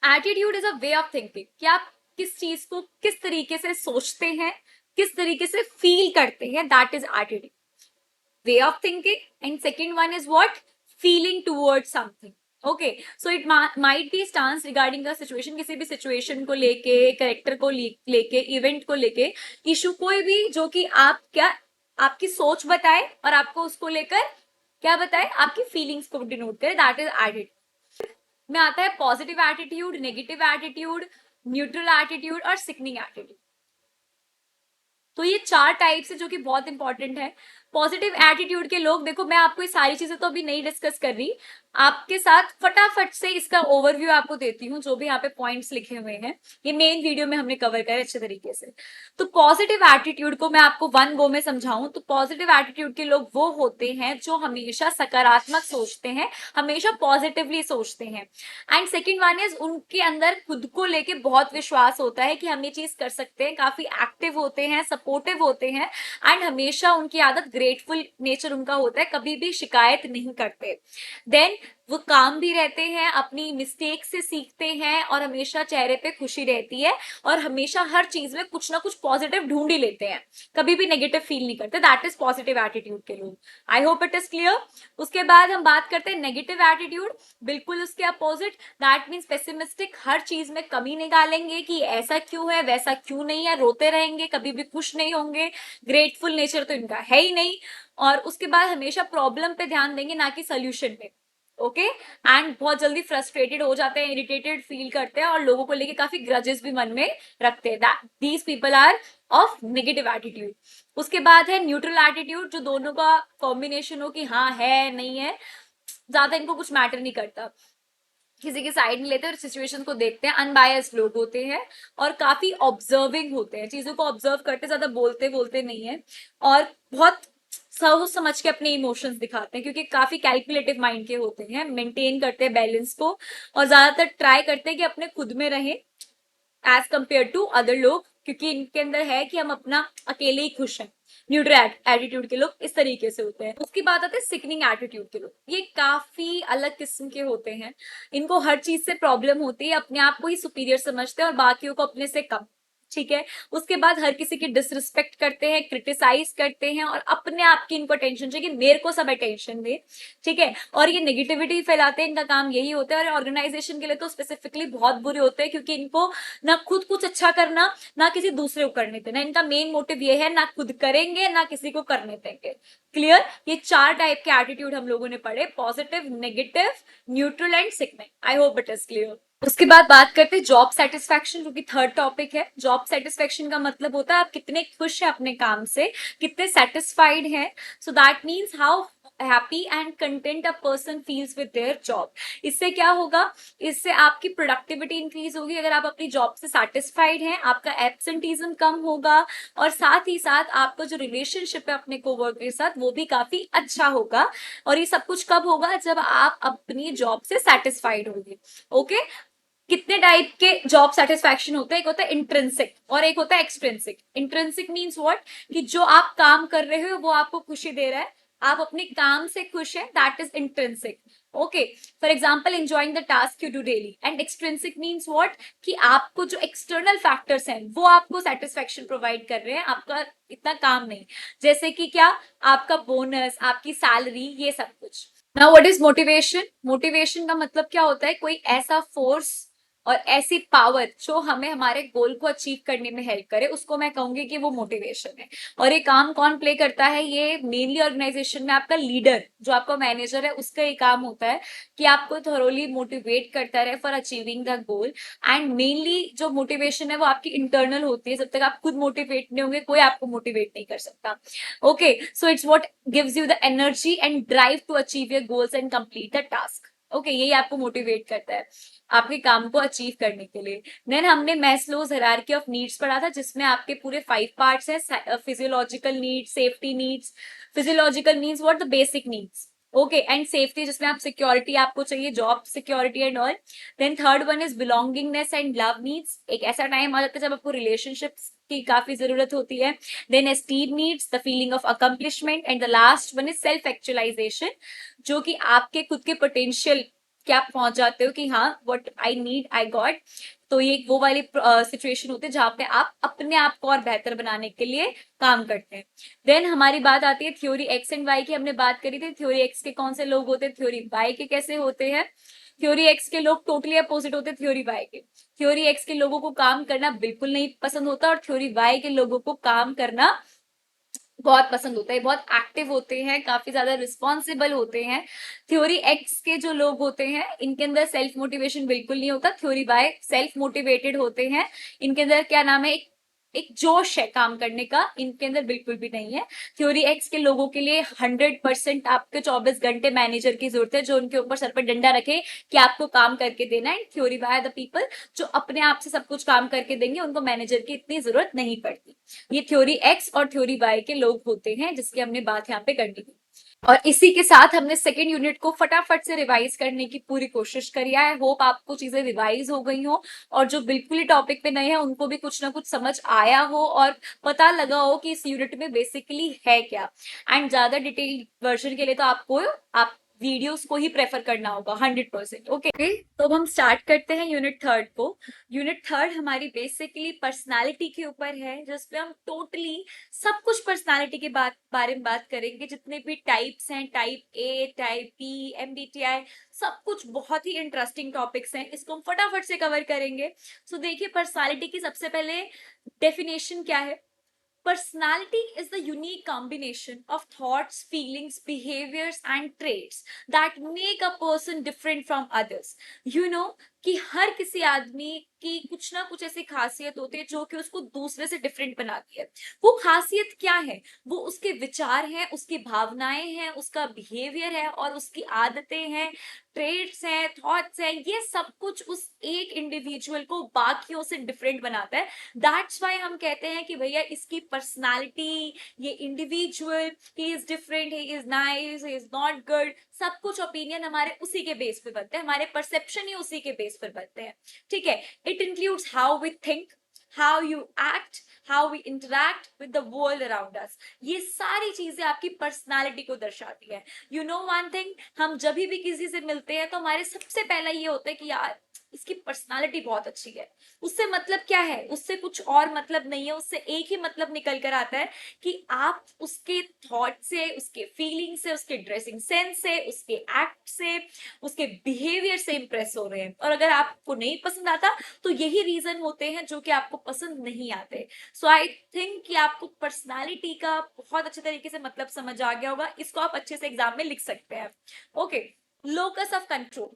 Attitude is a way of thinking, कि आप किस चीज को किस तरीके से सोचते हैं, किस तरीके से फील करते हैं, that is attitude, way of thinking. And second one is what, feeling towards something. Okay, so it might be stance regarding a situation, किसी भी सिचुएशन को लेके, करेक्टर को लेके, इवेंट को लेके, इशू कोई भी जो कि आप क्या आपकी सोच बताए और आपको उसको लेकर क्या बताए, आपकी फीलिंग्स को डिनोट करे, दैट इज एटीट्यूड। में आता है positive attitude, negative attitude, neutral attitude और सिकनिंग एटीट्यूड। तो ये 4 टाइप्स है जो कि बहुत इंपॉर्टेंट है। पॉजिटिव एटीट्यूड के लोग, देखो मैं आपको ये सारी चीजें तो अभी नहीं डिस्कस कर रही, आपके साथ फटाफट से इसका ओवरव्यू आपको देती हूँ, जो भी यहाँ पे पॉइंट्स लिखे हुए हैं ये मेन वीडियो में हमने कवर करे अच्छे तरीके से। तो पॉजिटिव एटीट्यूड को मैं आपको वन गो में समझाऊं तो पॉजिटिव एटीट्यूड के लोग वो होते हैं जो हमेशा सकारात्मक सोचते हैं, हमेशा पॉजिटिवली सोचते हैं। एंड सेकेंड वन इज, उनके अंदर खुद को लेके बहुत विश्वास होता है कि हम ये चीज कर सकते हैं, काफी एक्टिव होते हैं, सपोर्टिव होते हैं, एंड हमेशा उनकी आदत ग्रेटफुल नेचर उनका होता है, कभी भी शिकायत नहीं करते। देन वो काम भी रहते हैं, अपनी मिस्टेक से सीखते हैं और हमेशा चेहरे पे खुशी रहती है और हमेशा हर चीज में कुछ ना कुछ पॉजिटिव ढूंढ ही लेते हैं, कभी भी नेगेटिव फील नहीं करते, दैट इज पॉजिटिव एटीट्यूड के लोग। आई होप इट इज क्लियर। उसके बाद हम बात करते हैं नेगेटिव एटीट्यूड, बिल्कुल उसके अपोजिट, दैट मीन्स पेसिमिस्टिक, हर चीज में कमी निकालेंगे कि ऐसा क्यों है वैसा क्यों नहीं है, रोते रहेंगे, कभी भी खुश नहीं होंगे, ग्रेटफुल नेचर तो इनका है ही नहीं। और उसके बाद हमेशा प्रॉब्लम पे ध्यान देंगे ना कि सोल्यूशन पे। ओके, एंड बहुत जल्दी फ्रस्ट्रेटेड हो जाते हैं, इरिटेटेड फील करते हैं और लोगों को लेके काफी ग्रजेस भी मन में रखते हैं, these people are of negative attitude. उसके बाद है न्यूट्रल एटीट्यूड, जो दोनों का कॉम्बिनेशन हो कि हाँ है नहीं है, ज्यादा इनको कुछ मैटर नहीं करता, किसी की साइड नहीं लेते और सिचुएशन को देखते हैं, अनबायस्ड लोग होते हैं और काफी ऑब्जर्विंग होते हैं, चीजों को ऑब्जर्व करते, ज्यादा बोलते बोलते नहीं है और बहुत सोच समझ के अपने इमोशंस दिखाते हैं, क्योंकि काफी कैलकुलेटिव माइंड के होते हैं, मेंटेन करते हैं बैलेंस को और ज्यादातर ट्राई करते हैं कि अपने खुद में रहें एज कंपेयर टू अदर लोग क्योंकि इनके अंदर है कि हम अपना अकेले ही खुश हैं। न्यूट्रल एटीट्यूड के लोग इस तरीके से होते हैं। उसकी बात आती है सिकनिंग एटीट्यूड के लोग, ये काफी अलग किस्म के होते हैं। इनको हर चीज से प्रॉब्लम होती है, अपने आप को ही सुपीरियर समझते हैं और बाकियों को अपने से कम। ठीक है। उसके बाद हर किसी की डिसरिस्पेक्ट करते हैं, क्रिटिसाइज करते हैं और अपने आप की इनको अटेंशन चाहिए कि मेरे को सब अटेंशन दे। ठीक है। और ये नेगेटिविटी फैलाते हैं, इनका काम यही होता है। और ऑर्गेनाइजेशन के लिए तो स्पेसिफिकली बहुत बुरे होते हैं, क्योंकि इनको ना खुद कुछ अच्छा करना, ना किसी दूसरे को करने देना। इनका मेन मोटिव ये है, ना खुद करेंगे ना किसी को करने देंगे। क्लियर। ये 4 टाइप के एटीट्यूड हम लोगों ने पढ़े, positive, negative, neutral and signing. I hope it is clear. उसके बाद बात करते हैं जॉब सेटिस्फैक्शन, जो कि थर्ड टॉपिक है। जॉब सेटिस्फैक्शन का मतलब होता है आप कितने खुश हैं अपने काम से, कितने सेटिस्फाइड हैं। So that means how happy and content a person feels with their job. इससे क्या होगा, इससे आपकी प्रोडक्टिविटी इंक्रीज होगी। अगर आप अपनी जॉब से सेटिस्फाइड हैं, आपका एब्सेंटीज्म कम होगा और साथ ही साथ आपका जो रिलेशनशिप है अपने कोवर्कर के साथ वो भी काफी अच्छा होगा। और ये सब कुछ कब होगा, जब आप अपनी जॉब से सेटिस्फाइड होंगे। ओके। कितने टाइप के जॉब सेटिस्फैक्शन होते हैं, एक होता है इंट्रिंसिक और एक होता है एक्सट्रिंसिक। इंट्रिंसिक मींस व्हाट, कि जो आप काम कर रहे हो वो आपको खुशी दे रहा है, आप अपने काम से खुश हैं, that is intrinsic. Okay. For example enjoying the task you do daily. And extrinsic means what, कि आपको जो एक्सटर्नल फैक्टर्स हैं वो आपको सेटिस्फैक्शन प्रोवाइड कर रहे हैं, आपका इतना काम नहीं। जैसे कि क्या, आपका बोनस, आपकी सैलरी, ये सब कुछ। Now what is motivation. Motivation का मतलब क्या होता है, कोई ऐसा फोर्स और ऐसी पावर जो हमें हमारे गोल को अचीव करने में हेल्प करे, उसको मैं कहूंगी कि वो मोटिवेशन है। और ये काम कौन प्ले करता है, ये मेनली ऑर्गेनाइजेशन में आपका लीडर, जो आपका मैनेजर है, उसका ये काम होता है कि आपको थोरोली मोटिवेट करता रहे for achieving the goal. And mainly जो मोटिवेशन है वो आपकी इंटरनल होती है। जब तक आप खुद मोटिवेट नहीं होंगे, कोई आपको मोटिवेट नहीं कर सकता। Okay. So it's what gives you the energy and drive to achieve your goals and complete the task. Okay. यही आपको मोटिवेट करता है आपके काम को अचीव करने के लिए। देन हमने मैस्लोज हायरार्की ऑफ नीड्स पढ़ा था, जिसमें आपके पूरे 5 पार्ट्स हैं। Physiological needs, safety needs. Physiological needs what, the basic needs. Okay. And safety, जिसमें आप सिक्योरिटी आपको चाहिए, job security and all. Then third one is belongingness and love needs. एक ऐसा टाइम आ जाता है जब आपको रिलेशनशिप्स की काफी जरूरत होती है। Then esteem needs, the feeling of accomplishment. And the last one is self actualisation, जो कि आपके खुद के पोटेंशियल कि आप पहुंच जाते हो कि हाँ, what I need I got. तो ये वो वाली सिचुएशन होती है जहां पे आप अपने आप को और बेहतर बनाने के लिए काम करते हैं। देन हमारी बात आती है थ्योरी एक्स एंड वाई की। हमने बात करी थी थ्योरी एक्स के कौन से लोग होते हैं, थ्योरी वाई के कैसे होते हैं। थ्योरी एक्स के लोग टोटली अपोजिट होते हैं थ्योरी वाई के। थ्योरी एक्स के लोगों को काम करना बिल्कुल नहीं पसंद होता और थ्योरी वाई के लोगों को काम करना बहुत पसंद होता है, बहुत एक्टिव होते हैं, काफी ज्यादा रिस्पॉन्सिबल होते हैं। थ्योरी एक्स के जो लोग होते हैं, इनके अंदर सेल्फ मोटिवेशन बिल्कुल नहीं होता। थ्योरी वाई सेल्फ मोटिवेटेड होते हैं। इनके अंदर क्या नाम है, एक जोश है काम करने का, इनके अंदर बिल्कुल भी नहीं है। थ्योरी एक्स के लोगों के लिए 100% आपके 24 घंटे मैनेजर की जरूरत है, जो उनके ऊपर सर पर डंडा रखे कि आपको काम करके देना है। थ्योरी वाई द पीपल जो अपने आप से सब कुछ काम करके देंगे, उनको मैनेजर की इतनी जरूरत नहीं पड़ती। ये थ्योरी एक्स और थ्योरी वाई के लोग होते हैं, जिसकी हमने बात यहाँ पे करनी थी। और इसी के साथ हमने सेकेंड यूनिट को फटाफट से रिवाइज करने की पूरी कोशिश करी। आई होप आपको चीजें रिवाइज हो गई हो और जो बिल्कुल ही टॉपिक पे नए हैं उनको भी कुछ ना कुछ समझ आया हो और पता लगा हो कि इस यूनिट में बेसिकली है क्या। एंड ज्यादा डिटेल वर्जन के लिए तो आपको आप वीडियोस को ही प्रेफर करना होगा 100%। ओके। तो अब हम स्टार्ट करते हैं यूनिट थर्ड को। यूनिट थर्ड हमारी बेसिकली पर्सनालिटी के ऊपर है, जिसपे हम टोटली सब कुछ पर्सनालिटी के बारे में बात करेंगे। जितने भी टाइप्स हैं, type A, type B, MBTI, सब कुछ बहुत ही इंटरेस्टिंग टॉपिक्स हैं, इसको हम फटाफट से कवर करेंगे। सो देखिए, पर्सनालिटी की सबसे पहले डेफिनेशन क्या है। Personality is the unique combination of thoughts, feelings, behaviors, and traits that make a person different from others. You know कि हर किसी आदमी की कुछ ना कुछ ऐसी खासियत होती है जो कि उसको दूसरे से डिफरेंट बनाती है। वो खासियत क्या है, वो उसके विचार हैं, उसकी भावनाएं हैं, उसका बिहेवियर है और उसकी आदतें हैं, ट्रेड्स हैं, थॉट्स हैं। ये सब कुछ उस एक इंडिविजुअल को बाकियों से डिफरेंट बनाता है। दैट्स वाई हम कहते हैं कि भैया इसकी पर्सनालिटी, ये individual, he is different, he is nice, he is not good, सब कुछ ओपिनियन हमारे उसी के बेस पे बनते हैं, हमारे परसेप्शन ही उसी के बेस पर बनते हैं। ठीक है। It includes how we think, how you act, how we interact with the world around us. ये सारी चीजें आपकी पर्सनालिटी को दर्शाती है. You know one thing, हम जब भी किसी से मिलते हैं तो हमारे सबसे पहला ये होता है कि यार इसकी पर्सनालिटी बहुत अच्छी है. उससे मतलब क्या है? उससे कुछ और मतलब नहीं है. उससे एक ही मतलब निकल कर आता है कि आप उसके थॉट से, उसके फीलिंग से, उसके ड्रेसिंग सेंस से, उसके एक्ट से, उसके बिहेवियर से इंप्रेस हो रहे हैं. और अगर आपको नहीं पसंद आता तो यही रीजन होते हैं जो कि आपको पसंद नहीं आते. सो आई थिंक कि आपको पर्सनालिटी का बहुत अच्छे तरीके से मतलब समझ आ गया होगा. इसको आप अच्छे से एग्जाम में लिख सकते हैं. Okay, locus of control.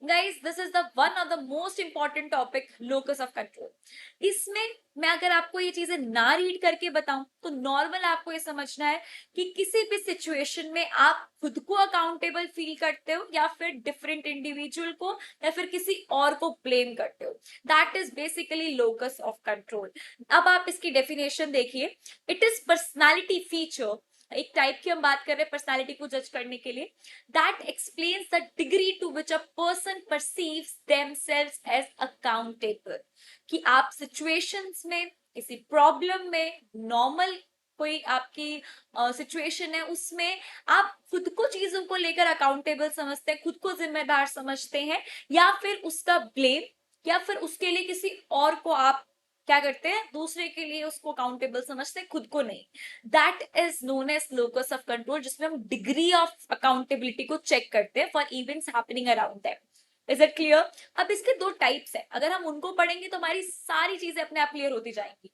Guys, this is the one of the most important topic, locus of control. इसमें मैं अगर आपको ये चीजें ना रीड करके बताऊं तो नॉर्मल आपको ये समझना है कि किसी भी सिचुएशन में आप खुद को अकाउंटेबल फील करते हो या फिर डिफरेंट इंडिविजुअल को या फिर किसी और को ब्लेम करते हो. That is basically locus of control. अब आप इसकी डेफिनेशन देखिए. इट इज पर्सनालिटी फीचर, एक टाइप की हम बात कर रहे हैं पर्सनालिटी को जज करने के लिए, that explains the degree to which a person perceives themselves as accountable. कि आप सिचुएशंस में, किसी प्रॉब्लम में, नॉर्मल कोई आपकी सिचुएशन है उसमें आप खुद को चीजों को लेकर अकाउंटेबल समझते हैं, खुद को जिम्मेदार समझते हैं, या फिर उसका ब्लेम, या फिर उसके लिए किसी और को आप क्या करते हैं, दूसरे के लिए उसको अकाउंटेबल समझते हैं, खुद को नहीं. That is known as locus of control, जिसमें हम डिग्री ऑफ अकाउंटेबिलिटी को चेक करते हैं for events happening around them. Is it clear? अब इसके दो टाइप्स हैं. अगर हम उनको पढ़ेंगे तो हमारी सारी चीजें अपने आप क्लियर होती जाएंगी.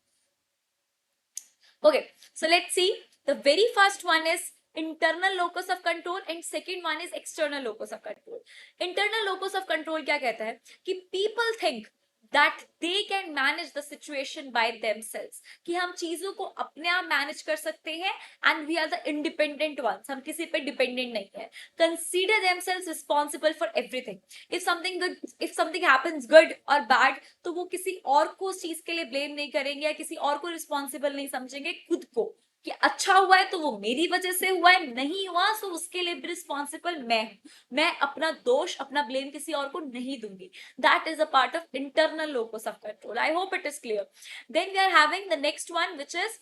Okay, so let's see. The very first one is internal locus of control and second one is external locus of control. Internal locus of control क्या कहता है कि people think that they can manage the situation by themselves, कि हम चीजों को अपने आप मैनेज कर सकते हैं and we are the independent ones, हम किसी पे डिपेंडेंट नहीं है. Consider themselves responsible for everything. If something happens good or bad, तो वो किसी और को उस चीज के लिए ब्लेम नहीं करेंगे या किसी और को रिस्पॉन्सिबल नहीं समझेंगे, खुद को, कि अच्छा हुआ है तो वो मेरी वजह से हुआ है, नहीं हुआ तो उसके लिए भी रिस्पॉन्सिबल मैं हूं. मैं अपना दोष, अपना ब्लेम किसी और को नहीं दूंगी. That is a part of internal locus of control. I hope it is clear. Then we are having the next one, which is,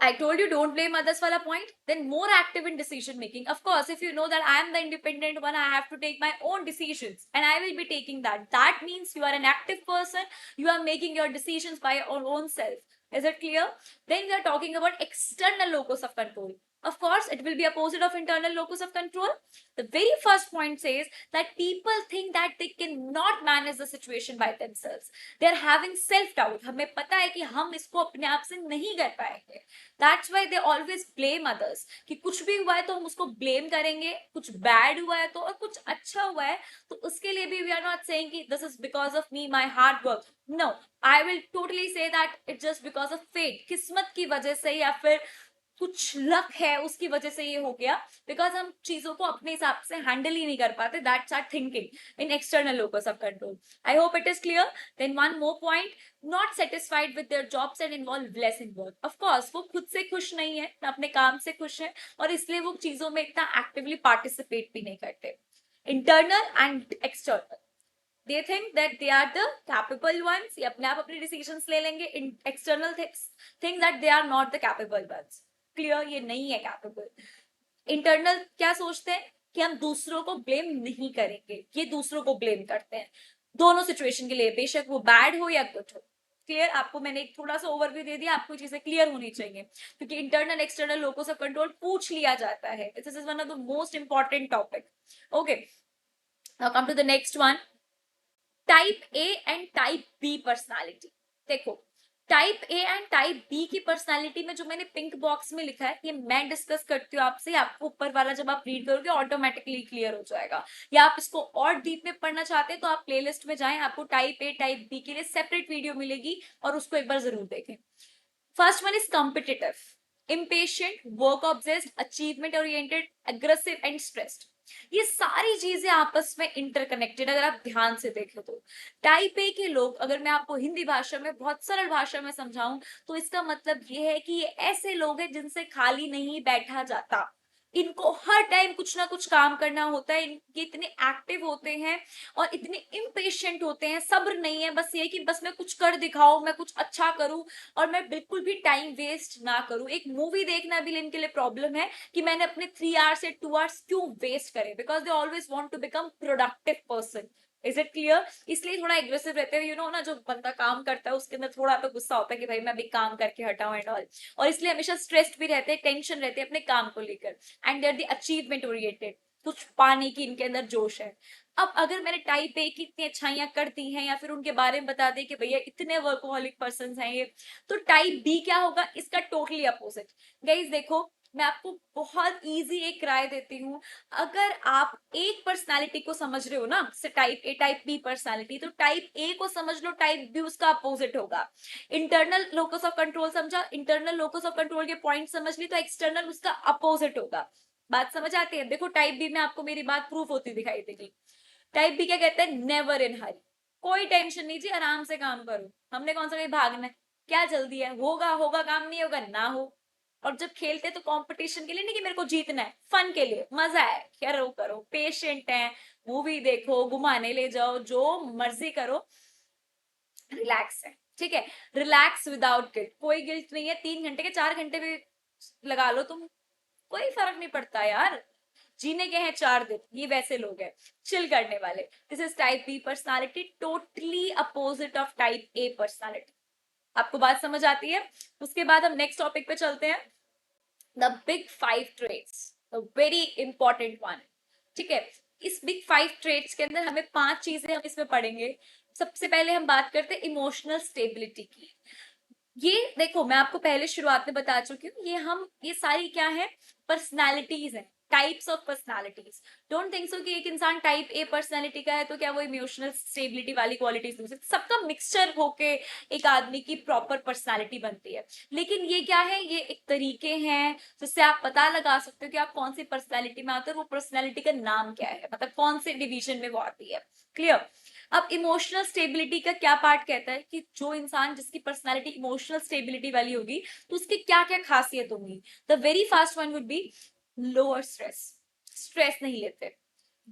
I told you don't blame others wala point. Then more active in decision making. Of course, if you know that I am the independent one, I have to take my own decisions and I will be taking that. That means you are an active person. You are making your decisions by your own self. Is it clear? Then we are talking about external locus of control. Of course, it will be opposite of internal locus of control. The very first point says that people think that they cannot manage the situation by themselves. They are having self-doubt. हमें पता है कि हम इसको अपने आप से नहीं कर पाएंगे. That's why they always blame others. कि कुछ भी हुआ है तो हम उसको blame करेंगे, कुछ bad हुआ है तो, और कुछ अच्छा हुआ है तो उसके लिए भी we are not saying कि this is because of me, my hard work. No, I will totally say that it's just because of fate. किस्मत की वजह से या फिर कुछ लक है उसकी वजह से ये हो गया, बिकॉज हम चीजों को अपने हिसाब से हैंडल ही नहीं कर पाते. That's our thinking in external locus of control. I hope it is clear. Then one more point, not satisfied with their jobs and involve less in work. Of course वो खुद से खुश नहीं है, ना अपने काम से खुश है, और इसलिए वो चीजों में इतना एक्टिवली पार्टिसिपेट भी नहीं करते. Internal and external, they think that they are the capable ones, ये अपने आप अपने decisions ले लेंगे. External think that they are not the capable ones. Clear? ये नहीं है capable. Internal क्या सोचते हैं कि हम दूसरों को blame नहीं करेंगे, ये दूसरों को blame करते हैं दोनों situation के लिए, बेशक वो bad हो या good हो. क्लियर? आपको मैंने एक थोड़ा सा ओवरव्यू दे दिया, आपको चीजें क्लियर होनी चाहिए क्योंकि internal external locus of control पूछ लिया जाता है. This is one of the most important topic. Okay, now come to the next one, type A and type B personality. देखो, type A and type B की पर्सनालिटी में जो मैंने पिंक बॉक्स में लिखा है ये मैं डिस्कस करती हूँ आपसे. आपको ऊपर वाला जब आप रीड करोगे ऑटोमेटिकली क्लियर हो जाएगा, या आप इसको और डीप में पढ़ना चाहते हैं तो आप प्लेलिस्ट में जाएं, आपको टाइप ए टाइप बी के लिए सेपरेट वीडियो मिलेगी और उसको एक बार जरूर देखें. First one is competitive, impatient, work obsessed, achievement oriented, aggressive and stressed. ये सारी चीजें आपस में इंटरकनेक्टेड अगर आप ध्यान से देखें तो. टाइप ए के लोग, अगर मैं आपको हिंदी भाषा में बहुत सरल भाषा में समझाऊं तो इसका मतलब ये है कि ये ऐसे लोग हैं जिनसे खाली नहीं बैठा जाता. इनको हर टाइम कुछ ना कुछ काम करना होता है, ये इतने एक्टिव होते हैं और इतने इम्पेशेंट होते हैं, सब्र नहीं है, बस ये कि बस मैं कुछ कर दिखाऊं, मैं कुछ अच्छा करूं और मैं बिल्कुल भी टाइम वेस्ट ना करूं। एक मूवी देखना भी इनके लिए प्रॉब्लम है कि मैंने अपने 3 आवर्स या 2 आवर्स क्यों वेस्ट करे, because they always want to become productive person. Is it clear? इसलिए थोड़ा एग्रेसिव रहते हैं, ना, जो बंदा काम करता है उसके अंदर थोड़ा तो गुस्सा होता है कि भाई मैं भी काम करके हटाऊं एंड ऑल, और इसलिए हमेशा स्ट्रेस्ड भी रहते हैं, टेंशन रहते हैं अपने काम को लेकर, and there the achievement oriented, कुछ पाने की इनके अंदर जोश है। अब अगर मैंने टाइप ए की इतनी अच्छाइयां कर दी हैं या फिर उनके बारे में बता दें कि भैया इतने वर्कोहॉलिक पर्सन हैं ये, तो टाइप बी क्या होगा? इसका टोटली अपोजिट। गाइस देखो, मैं आपको बहुत इजी एक राय देती हूँ। अगर आप एक पर्सनालिटी को समझ रहे हो ना, जैसे type A type B personality, तो टाइप ए को समझ लो, टाइप बी उसका अपोजिट होगा। इंटरनल लोकस ऑफ कंट्रोल समझा, इंटरनल लोकस ऑफ कंट्रोल के पॉइंट समझ ली, तो एक्सटर्नल उसका अपोजिट होगा। बात समझ आती है? देखो टाइप बी में आपको मेरी बात प्रूफ होती दिखाई देगी। टाइप बी क्या कहता है? नेवर इन हरी, कोई टेंशन नहीं जी, आराम से काम करो, हमने कौन सा कहीं भागना है, क्या जल्दी है, होगा होगा काम, नहीं होगा ना हो। और जब खेलते तो कंपटीशन के लिए नहीं कि मेरे को जीतना है, फन के लिए, मजा है, करो करो, पेशेंट है, मूवी देखो, घुमाने ले जाओ, जो मर्जी करो, रिलैक्स है, ठीक है। रिलैक्स विदाउट गिल्ट, कोई गिल्ट नहीं है, 3 घंटे के 4 घंटे भी लगा लो तुम, कोई फर्क नहीं पड़ता यार, जीने के हैं 4 दिन, ये वैसे लोग हैं चिल करने वाले। This is type B personality, totally opposite of type A personality. आपको बात समझ आती है? उसके बाद हम नेक्स्ट टॉपिक पे चलते हैं, the big 5 traits, the very important one, ठीक है। इस बिग 5 ट्रेट्स के अंदर हमें 5 चीजें हम इसमें पढ़ेंगे। सबसे पहले हम बात करते हैं इमोशनल स्टेबिलिटी की। ये देखो, मैं आपको पहले शुरुआत में बता चुकी हूँ, ये सारी क्या है? पर्सनालिटीज है, types of personalities. Don't think so कि एक इंसान टाइप ए पर्सनालिटी का है तो क्या वो इमोशनल स्टेबिलिटी वाली क्वालिटीज नहीं, सबका मिक्सचर होके एक आदमी की प्रॉपर पर्सनालिटी बनती है। लेकिन ये क्या है? ये एक तरीके हैं जिससे आप पता लगा सकते हो कि आप कौन सी पर्सनालिटी में आते हो, वो पर्सनालिटी का नाम क्या है, मतलब कौन से डिवीजन में वो आती है। क्लियर? अब इमोशनल स्टेबिलिटी का क्या पार्ट कहता है कि जो इंसान जिसकी पर्सनालिटी इमोशनल स्टेबिलिटी वाली होगी तो उसकी क्या क्या खासियत होंगी। The very first one would be lower stress, stress नहीं लेते।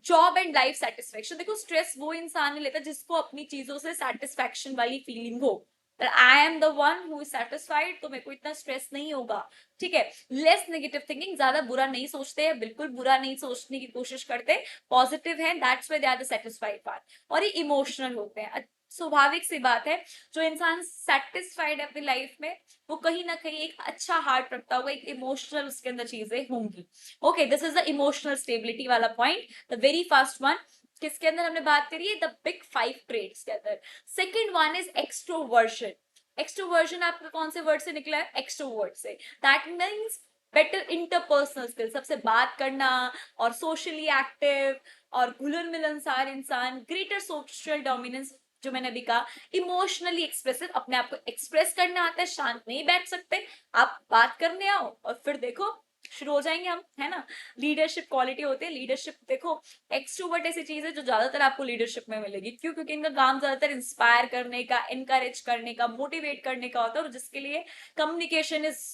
जॉब एंड लाइफ सेटिस्फेक्शन, देखो स्ट्रेस वो इंसान नहीं लेता जिसको अपनी चीजों से सेटिस्फेक्शन वाली फीलिंग हो, I am the one who is satisfied, तो मेरे को इतना स्ट्रेस नहीं होगा, ठीक है। लेस नेगेटिव थिंकिंग, ज्यादा बुरा नहीं सोचते हैं, बिल्कुल बुरा नहीं सोचने की कोशिश करते, पॉजिटिव है, that's why they are the satisfied part. और ये इमोशनल होते हैं, स्वाभाविक सी बात है, जो इंसान सेटिस्फाइड है अपनी लाइफ में, वो कहीं ना कहीं एक अच्छा हार्ट रखता होगा, एक इमोशनल उसके अंदर चीजें होंगी। Okay, this is the emotional stability वाला point, the very first one. किसके अंदर हमने बात करी है? द बिग 5 ट्रेट्स के अंदर। Second one is extroversion. Extroversion आपका कौन से वर्ड से निकला है? एक्सट्रोवर्ट से। That means better interpersonal skill, सबसे बात करना और सोशली एक्टिव और घुलन मिलनसार इंसान, ग्रेटर सोशल डोमिनेंस, जो मैंने अभी कहा, इमोशनली एक्सप्रेसिव, अपने आप को एक्सप्रेस करना आता है, शांत नहीं बैठ सकते, आप बात करने आओ और फिर देखो शुरू हो जाएंगे हम, है ना। लीडरशिप क्वालिटी होती है, लीडरशिप देखो, एक्सट्रोवर्ट ऐसी चीज है जो ज्यादातर आपको लीडरशिप में मिलेगी, क्यों? क्योंकि इनका काम ज्यादातर इंस्पायर करने का, इनकरेज करने का, मोटिवेट करने का होता है, और जिसके लिए कम्युनिकेशन इज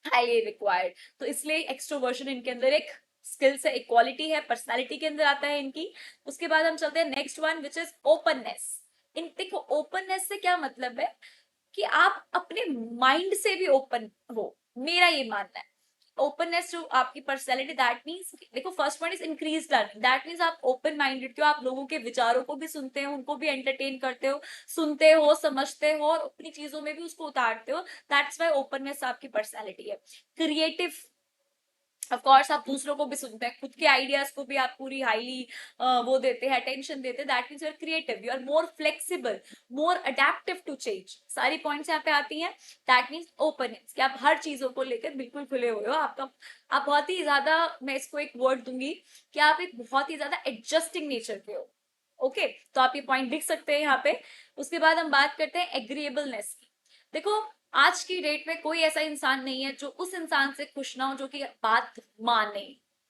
हाईली रिक्वायर्ड। तो इसलिए एक्सट्रोवर्जन इनके अंदर एक स्किल्स है, एक क्वालिटी है, पर्सनालिटी के अंदर आता है इनकी। उसके बाद हम चलते हैं next one, which is openness. इन देखो, ओपननेस से क्या मतलब है कि आप अपने माइंड से भी ओपन हो, मेरा ये मानना है। ओपननेस जो आपकी पर्सनैलिटी, दैट मीन्स, देखो first one is increase learning, that means आप ओपन माइंडेड हो, आप लोगों के विचारों को भी सुनते हो, उनको भी एंटरटेन करते हो, सुनते हो, समझते हो और अपनी चीजों में भी उसको उतारते हो, दैट्स वाई ओपननेस आपकी पर्सनैलिटी है। क्रिएटिव, ऑफ कोर्स आप दूसरों को भी सुनते हैं, खुद के आइडियाज को भी आप पूरी हाईली वो देते हैं, अटेंशन देते हैं, that means you are creative, you are more flexible, more adaptive to change, सारी पॉइंट्स यहाँ पे आती हैं। दैट मीन्स ओपननेस, कि आप हर चीजों को लेकर बिल्कुल खुले हुए हो, आपका, आप बहुत ही ज्यादा, मैं इसको एक वर्ड दूंगी कि आप एक बहुत ही ज्यादा एडजस्टिंग नेचर के हो। ओके, तो आप ये पॉइंट लिख सकते हैं यहाँ पे। उसके बाद हम बात करते हैं एग्रीएबलनेस की। देखो, आज की डेट में कोई ऐसा इंसान नहीं है जो उस इंसान से खुश ना हो जो कि बात माने,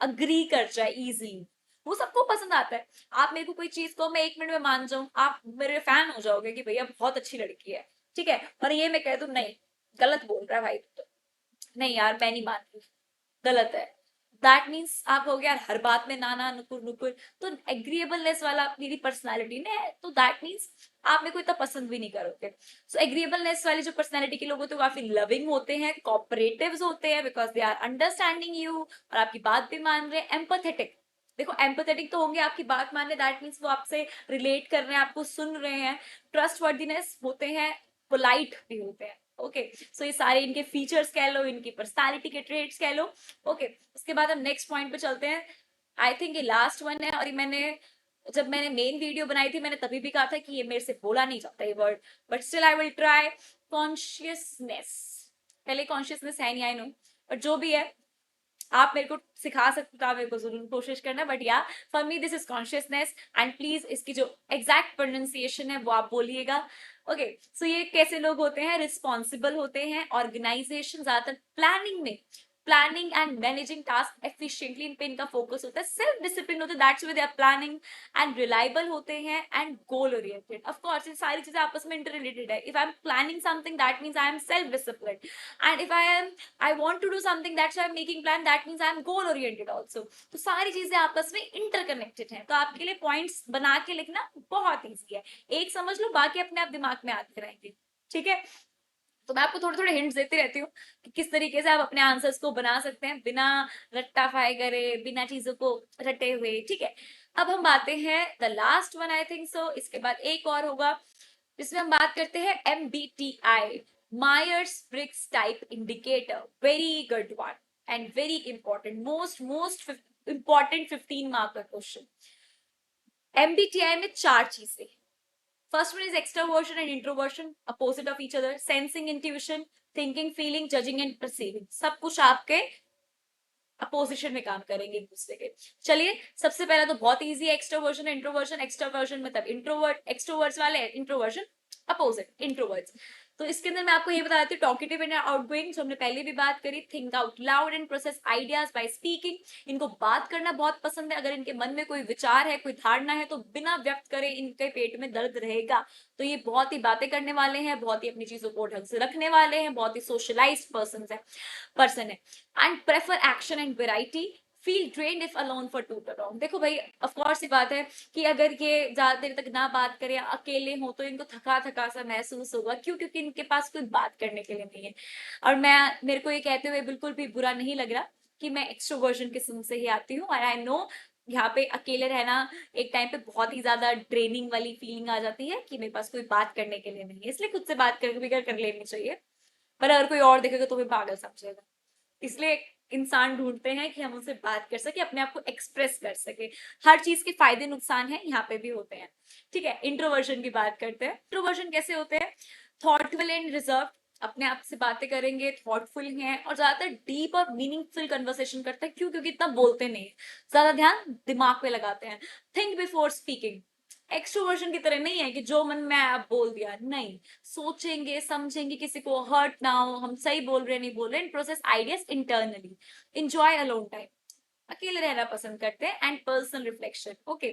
अग्री कर जाए इजीली, वो सबको पसंद आता है। आप मेरे को कोई चीज को, मैं 1 मिनट में मान जाऊं, आप मेरे फैन हो जाओगे कि भैया बहुत अच्छी लड़की है, ठीक है। और ये मैं कह दूं नहीं, गलत बोल रहा है भाई, तो नहीं यार मैं नहीं मान रही, गलत है, दैट मीन्स आप हो गया हर बात में नाना नुकुर नुकुर, तो एग्रीएबलनेस वाला मेरी पर्सनालिटी ने है, तो दैट मीन्स आप मेरे को इतना पसंद भी नहीं करोगे। सो एग्रीएबलनेस वाली जो पर्सनालिटी के लोग होते हैं काफी लविंग होते हैं, कोऑपरेटिव्स होते हैं because they are understanding you और आपकी बात भी मान रहे हैं। एम्पैथेटिक, देखो एम्पैथेटिक तो होंगे, आपकी बात मान रहे, दैट मीन्स वो आपसे रिलेट कर रहे हैं, आपको सुन रहे हैं। ट्रस्टवर्दीनेस होते हैं, पोलाइट भी होते हैं। ओके, सो ये सारे इनके फीचर्स कह लो, इनकी पर्सनालिटी के ट्रेट्स कह लो। ओके, उसके बाद हम नेक्स्ट पॉइंट पे चलते हैं। आई थिंक ये लास्ट वन है, और ये जब मैंने मेन वीडियो बनाई थी मैंने तभी भी कहा था कि ये मेरे से बोला नहीं जाता ये word, but still I will try. Consciousness, पहले कॉन्शियसनेस है नहीं, आई नो, बट जो भी है आप मेरे को सिखा सकते हो, आप मेरे को जरूर कोशिश करना, बट या for me this is consciousness. And please इसकी जो एग्जैक्ट प्रोनाउंसिएशन है वो आप बोलिएगा। ओके, सो ये कैसे लोग होते हैं? रिस्पॉन्सिबल होते हैं, ऑर्गेनाइजेशन, ज्यादातर प्लानिंग में, planning and managing task efficiently, इन पे इनका फोकस होता है। सेल्फ डिसिप्लिन होते हैं, that's why they are planning. And reliable होते हैं, and goal oriented. Of course ये सारी चीजें आपस में इंटररिलेटेड है। If I am planning something that means I am self discipline, and if I want to do something, that's why I'm making plan, that means I'm goal oriented also। तो सारी चीजें आपस में इंटरकनेक्टेड हैं, तो आपके लिए पॉइंट्स बना के लिखना बहुत इजी है। एक समझ लो, बाकी अपने आप दिमाग में आते रहेंगे। ठीक है, तो मैं आपको थोड़े थोड़े हिंट्स देती रहती हूँ कि किस तरीके से आप अपने आंसर्स को बना सकते हैं बिना रट्टाफाई करे, बिना चीजों को रटे हुए। ठीक है, अब हम बातें हैं the last one, I think so, इसके बाद एक और होगा जिसमें हम बात करते हैं MBTI, Myers Briggs Type Indicator। Very good one and very important, most important 15 mark का क्वेश्चन। MBTI में 4 चीजें। First one is extroversion and introversion, opposite of each other. Sensing, intuition, thinking, feeling, judging and perceiving, सब कुछ आपके अपोजिशन में काम करेंगे एक दूसरे के। चलिए, सबसे पहला तो बहुत इजी है, एक्सट्रोवर्जन इंट्रोवर्जन। एक्सट्रोवर्जन मतलब इंट्रोवर्ट, एक्सट्रोवर्ट्स वाले, इंट्रोवर्जन अपोजिट, इंट्रोवर्ट्स। तो इसके अंदर मैं आपको ये बता देती हूँ, टॉकेटिव एंड आउटगोइंग, जो हमने पहले भी बात करी। Think out loud and process ideas by speaking, इनको बात करना बहुत पसंद है। अगर इनके मन में कोई विचार है, कोई धारणा है, तो बिना व्यक्त करे इनके पेट में दर्द रहेगा। तो ये बहुत ही बातें करने वाले हैं, बहुत ही अपनी चीजों को ढंग से रखने वाले हैं, बहुत ही सोशलाइज्ड पर्सन है। And prefer action and variety, feel drained if alone for too long. देखो भाई, ऑफ कोर्स ये बात है कि अगर ये ज्यादा देर तक ना बात करे, अकेले हो, तो इनको थका थका सा महसूस होगा। क्यों? क्योंकि इनके पास कोई बात करने के लिए नहीं है। और मेरे को ये कहते हुए बिल्कुल भी बुरा नहीं लग रहा कि मैं एक्सट्रोवर्जन किस्म से ही आती हूँ, और आई नो यहाँ पे अकेले रहना एक टाइम पे बहुत ही ज्यादा ड्रेनिंग वाली फीलिंग आ जाती है कि मेरे पास कोई बात करने के लिए नहीं है, इसलिए खुद से बात कर लेनी चाहिए। पर अगर कोई और देखेगा तो भी पागल समझेगा, इसलिए इंसान ढूंढते हैं कि हम उनसे बात कर सके, अपने आप को एक्सप्रेस कर सके। हर चीज के फायदे नुकसान है, यहाँ पे भी होते हैं। ठीक है, इंट्रोवर्जन की बात करते हैं। इंट्रोवर्जन कैसे होते हैं? थॉटफुल एंड रिजर्व, अपने आप से बातें करेंगे, थॉटफुल हैं, और ज्यादातर डीप और मीनिंगफुल कन्वर्सेशन करते हैं। क्यों? क्योंकि इतना बोलते नहीं है, ज्यादा ध्यान दिमाग पे लगाते हैं। थिंक बिफोर स्पीकिंग, एक्सट्रोवर्जन की तरह नहीं है कि जो मन में आप बोल दिया, नहीं, सोचेंगे समझेंगे, किसी को हर्ट ना हो, हम सही बोल रहे नहीं बोल रहे। Process ideas internally, enjoy alone time, अकेले रहना पसंद करते हैं। And personal reflection. Okay,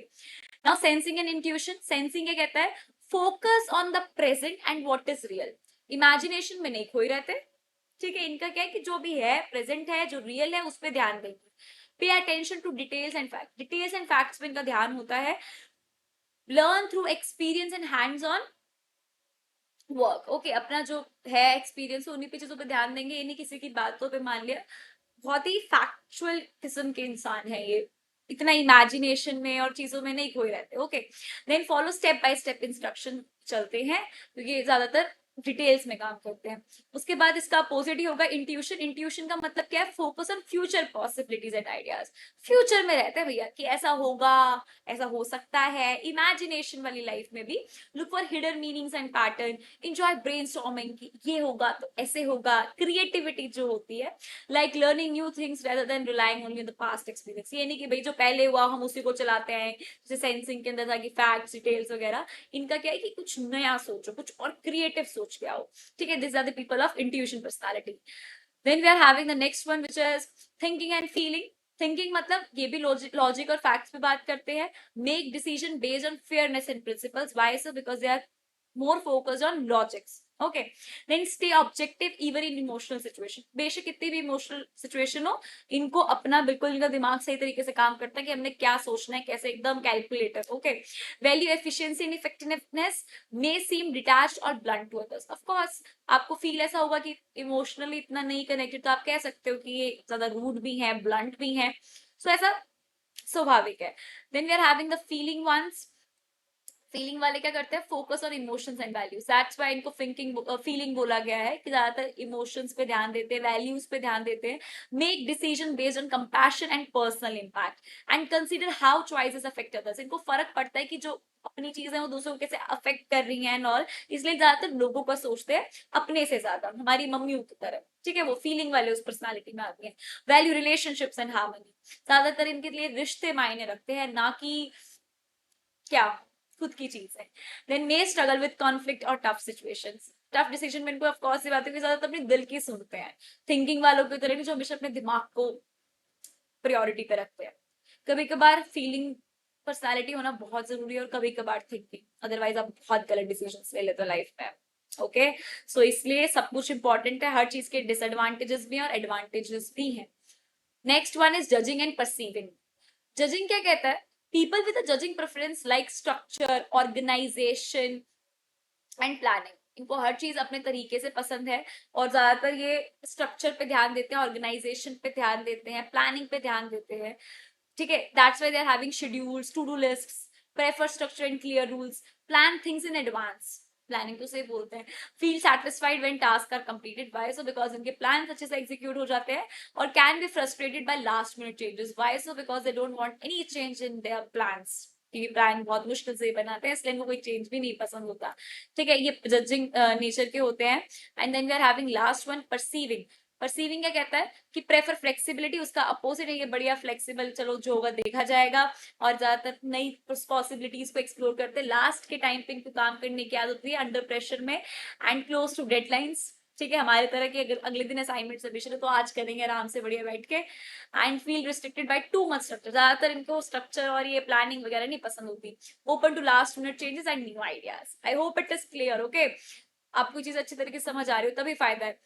now sensing and intuition. Sensing ये कहता है focus on the present and what is real, imagination में नहीं खोए रहते। ठीक है, इनका क्या है कि जो भी है प्रेजेंट है, जो रियल है उस पर ध्यान देंगे। Pay attention to details and fact, details and facts में इनका ध्यान होता है। Learn through experience and hands on work. Okay, अपना जो है एक्सपीरियंस, उन्हीं पे चीजों पे ध्यान देंगे, ये नहीं किसी की बातों पे मान लिया। बहुत ही फैक्चुअल किस्म के इंसान है ये, इतना इमेजिनेशन में और चीजों में नहीं खोए रहते। Okay, then follow step by step instruction चलते हैं, क्योंकि ज्यादातर डिटेल्स में काम करते हैं। उसके बाद इसका अपोजिट ही होगा इंट्यूशन। इंट्यूशन का मतलब क्या है? Focus on future possibilities and ideas, future में रहते हैं भैया कि ऐसा होगा, ऐसा हो सकता है। इमेजिनेशन वाली लाइफ में भी look for hidden meanings and pattern, enjoy brainstorming कि ये होगा तो ऐसे होगा। क्रिएटिविटी जो होती है, like learning new things rather than relying only on the past experience. ये नहीं कि भाई जो पहले हुआ हम उसी को चलाते हैं, जैसे सेंसिंग के अंदर था कि फैक्ट्स डिटेल्स वगैरह। इनका क्या है कि कुछ नया सोचो, कुछ और क्रिएटिव सोच के आओ। ठीक है, this are the people of intuition personality. Then we are having the next one which is thinking and feeling. Thinking मतलब ये भी लॉजिक और फैक्ट्स पे बात करते हैं। Make decision based on fairness and principles, why so? Because they are more focused on logics, okay, then stay objective even in emotional situation. बेशक कितनी भी इमोशनल सिचुएशन हो, इनको अपना बिल्कुल, इनका दिमाग सही तरीके से काम करता है कि हमने क्या सोचना है, कैसे, एकदम calculator. Okay, value efficiency and effectiveness may seem detached और blunt to others. Of course आपको फील ऐसा होगा कि इमोशनली इतना नहीं कनेक्टेड, तो आप कह सकते हो कि ये ज्यादा रूड भी है, ब्लंट भी है। सो ऐसा स्वाभाविक है। Then we are having the feeling ones. Feeling वाले क्या करते हैं, focus on emotions and values. That's why इनको थिंकिंग फीलिंग बोला गया है कि ज्यादातर इमोशंस पे ध्यान देते हैं, वैल्यूज पे ध्यान देते हैं। Make decision based on compassion and personal impact and consider how choices affect others. इनको फर्क पड़ता है कि जो अपनी चीजें वो दूसरों को कैसे अफेक्ट कर रही हैं एंड ऑल, इसलिए ज्यादातर लोगों का सोचते हैं अपने से ज्यादा, हमारी मम्मियों की तरह। ठीक है, वो फीलिंग वाले उस पर्सनालिटी में आती है। Value relationships and harmony. ज्यादातर इनके लिए रिश्ते मायने रखते हैं, ना कि क्या खुद की चीज है। Then may struggle with conflict और टफ सिचुएशंस। टफ डिसीजन में इनको ऑफ कोर्स ये बात है कि ज्यादातर अपने दिल की सुनते हैं, थिंकिंग वालों की तरह नहीं जो हमेशा अपने दिमाग को प्रायोरिटी पे रखते हैं। कभी कभार फीलिंग पर्सनालिटी होना बहुत जरूरी है और कभी कभार थिंकिंग, अदरवाइज आप बहुत गलत डिसीजन ले लेते हो लाइफ में। ओके, सो इसलिए सब कुछ इंपॉर्टेंट है, हर चीज के डिसएडवांटेजेस भी हैं और एडवांटेजेस भी हैं। Next one is judging and perceiving. Judging क्या कहता है, people with a judging preference like structure, organisation and planning. इनको हर चीज अपने तरीके से पसंद है और ज्यादातर ये स्ट्रक्चर पे ध्यान देते हैं, ऑर्गेनाइजेशन पे ध्यान देते हैं, प्लानिंग पे ध्यान देते हैं। ठीक है, that's why they are having schedules, to do lists, prefer structure and clear rules, plan things in advance. Planning तो से बोलते हैं। Feel satisfied when task are completed. Why so, because इनके प्लान अच्छे से एग्जीक्यूट हो जाते हैं। और can be frustrated by last minute changes. Why so, because they don't want any change in their plans. क्योंकि प्लान बहुत मुश्किल से बनाते हैं, इसलिए इनको कोई चेंज भी नहीं पसंद होता। ठीक है, ये जजिंग नेचर के होते हैं। And then we are having last one, perceiving. Perceiving क्या कहता है कि प्रेफर फ्लेक्सिबिलिटी, उसका अपोजिट है ये, बढ़िया फ्लेक्सिबल, चलो जो होगा देखा जाएगा। और ज्यादातर नई पॉसिबिलिटीज को एक्सप्लोर करते हैं। लास्ट के टाइम पे इनको काम करने की आदत होती है, अंडर प्रेशर में एंड क्लोज टू डेडलाइंस। ठीक है, हमारे तरह की अगर अगले दिन असाइनमेंट सबमिशन है तो आज करेंगे आराम से बढ़िया बैठ के। And feel restricted by too much structure. ज्यादातर इनको स्ट्रक्चर और ये प्लानिंग वगैरह नहीं पसंद होती। Open to last minute changes and new ideas. I hope it is clear. Okay, आपको चीज अच्छी तरीके से समझ आ रही हो तभी फायदा है।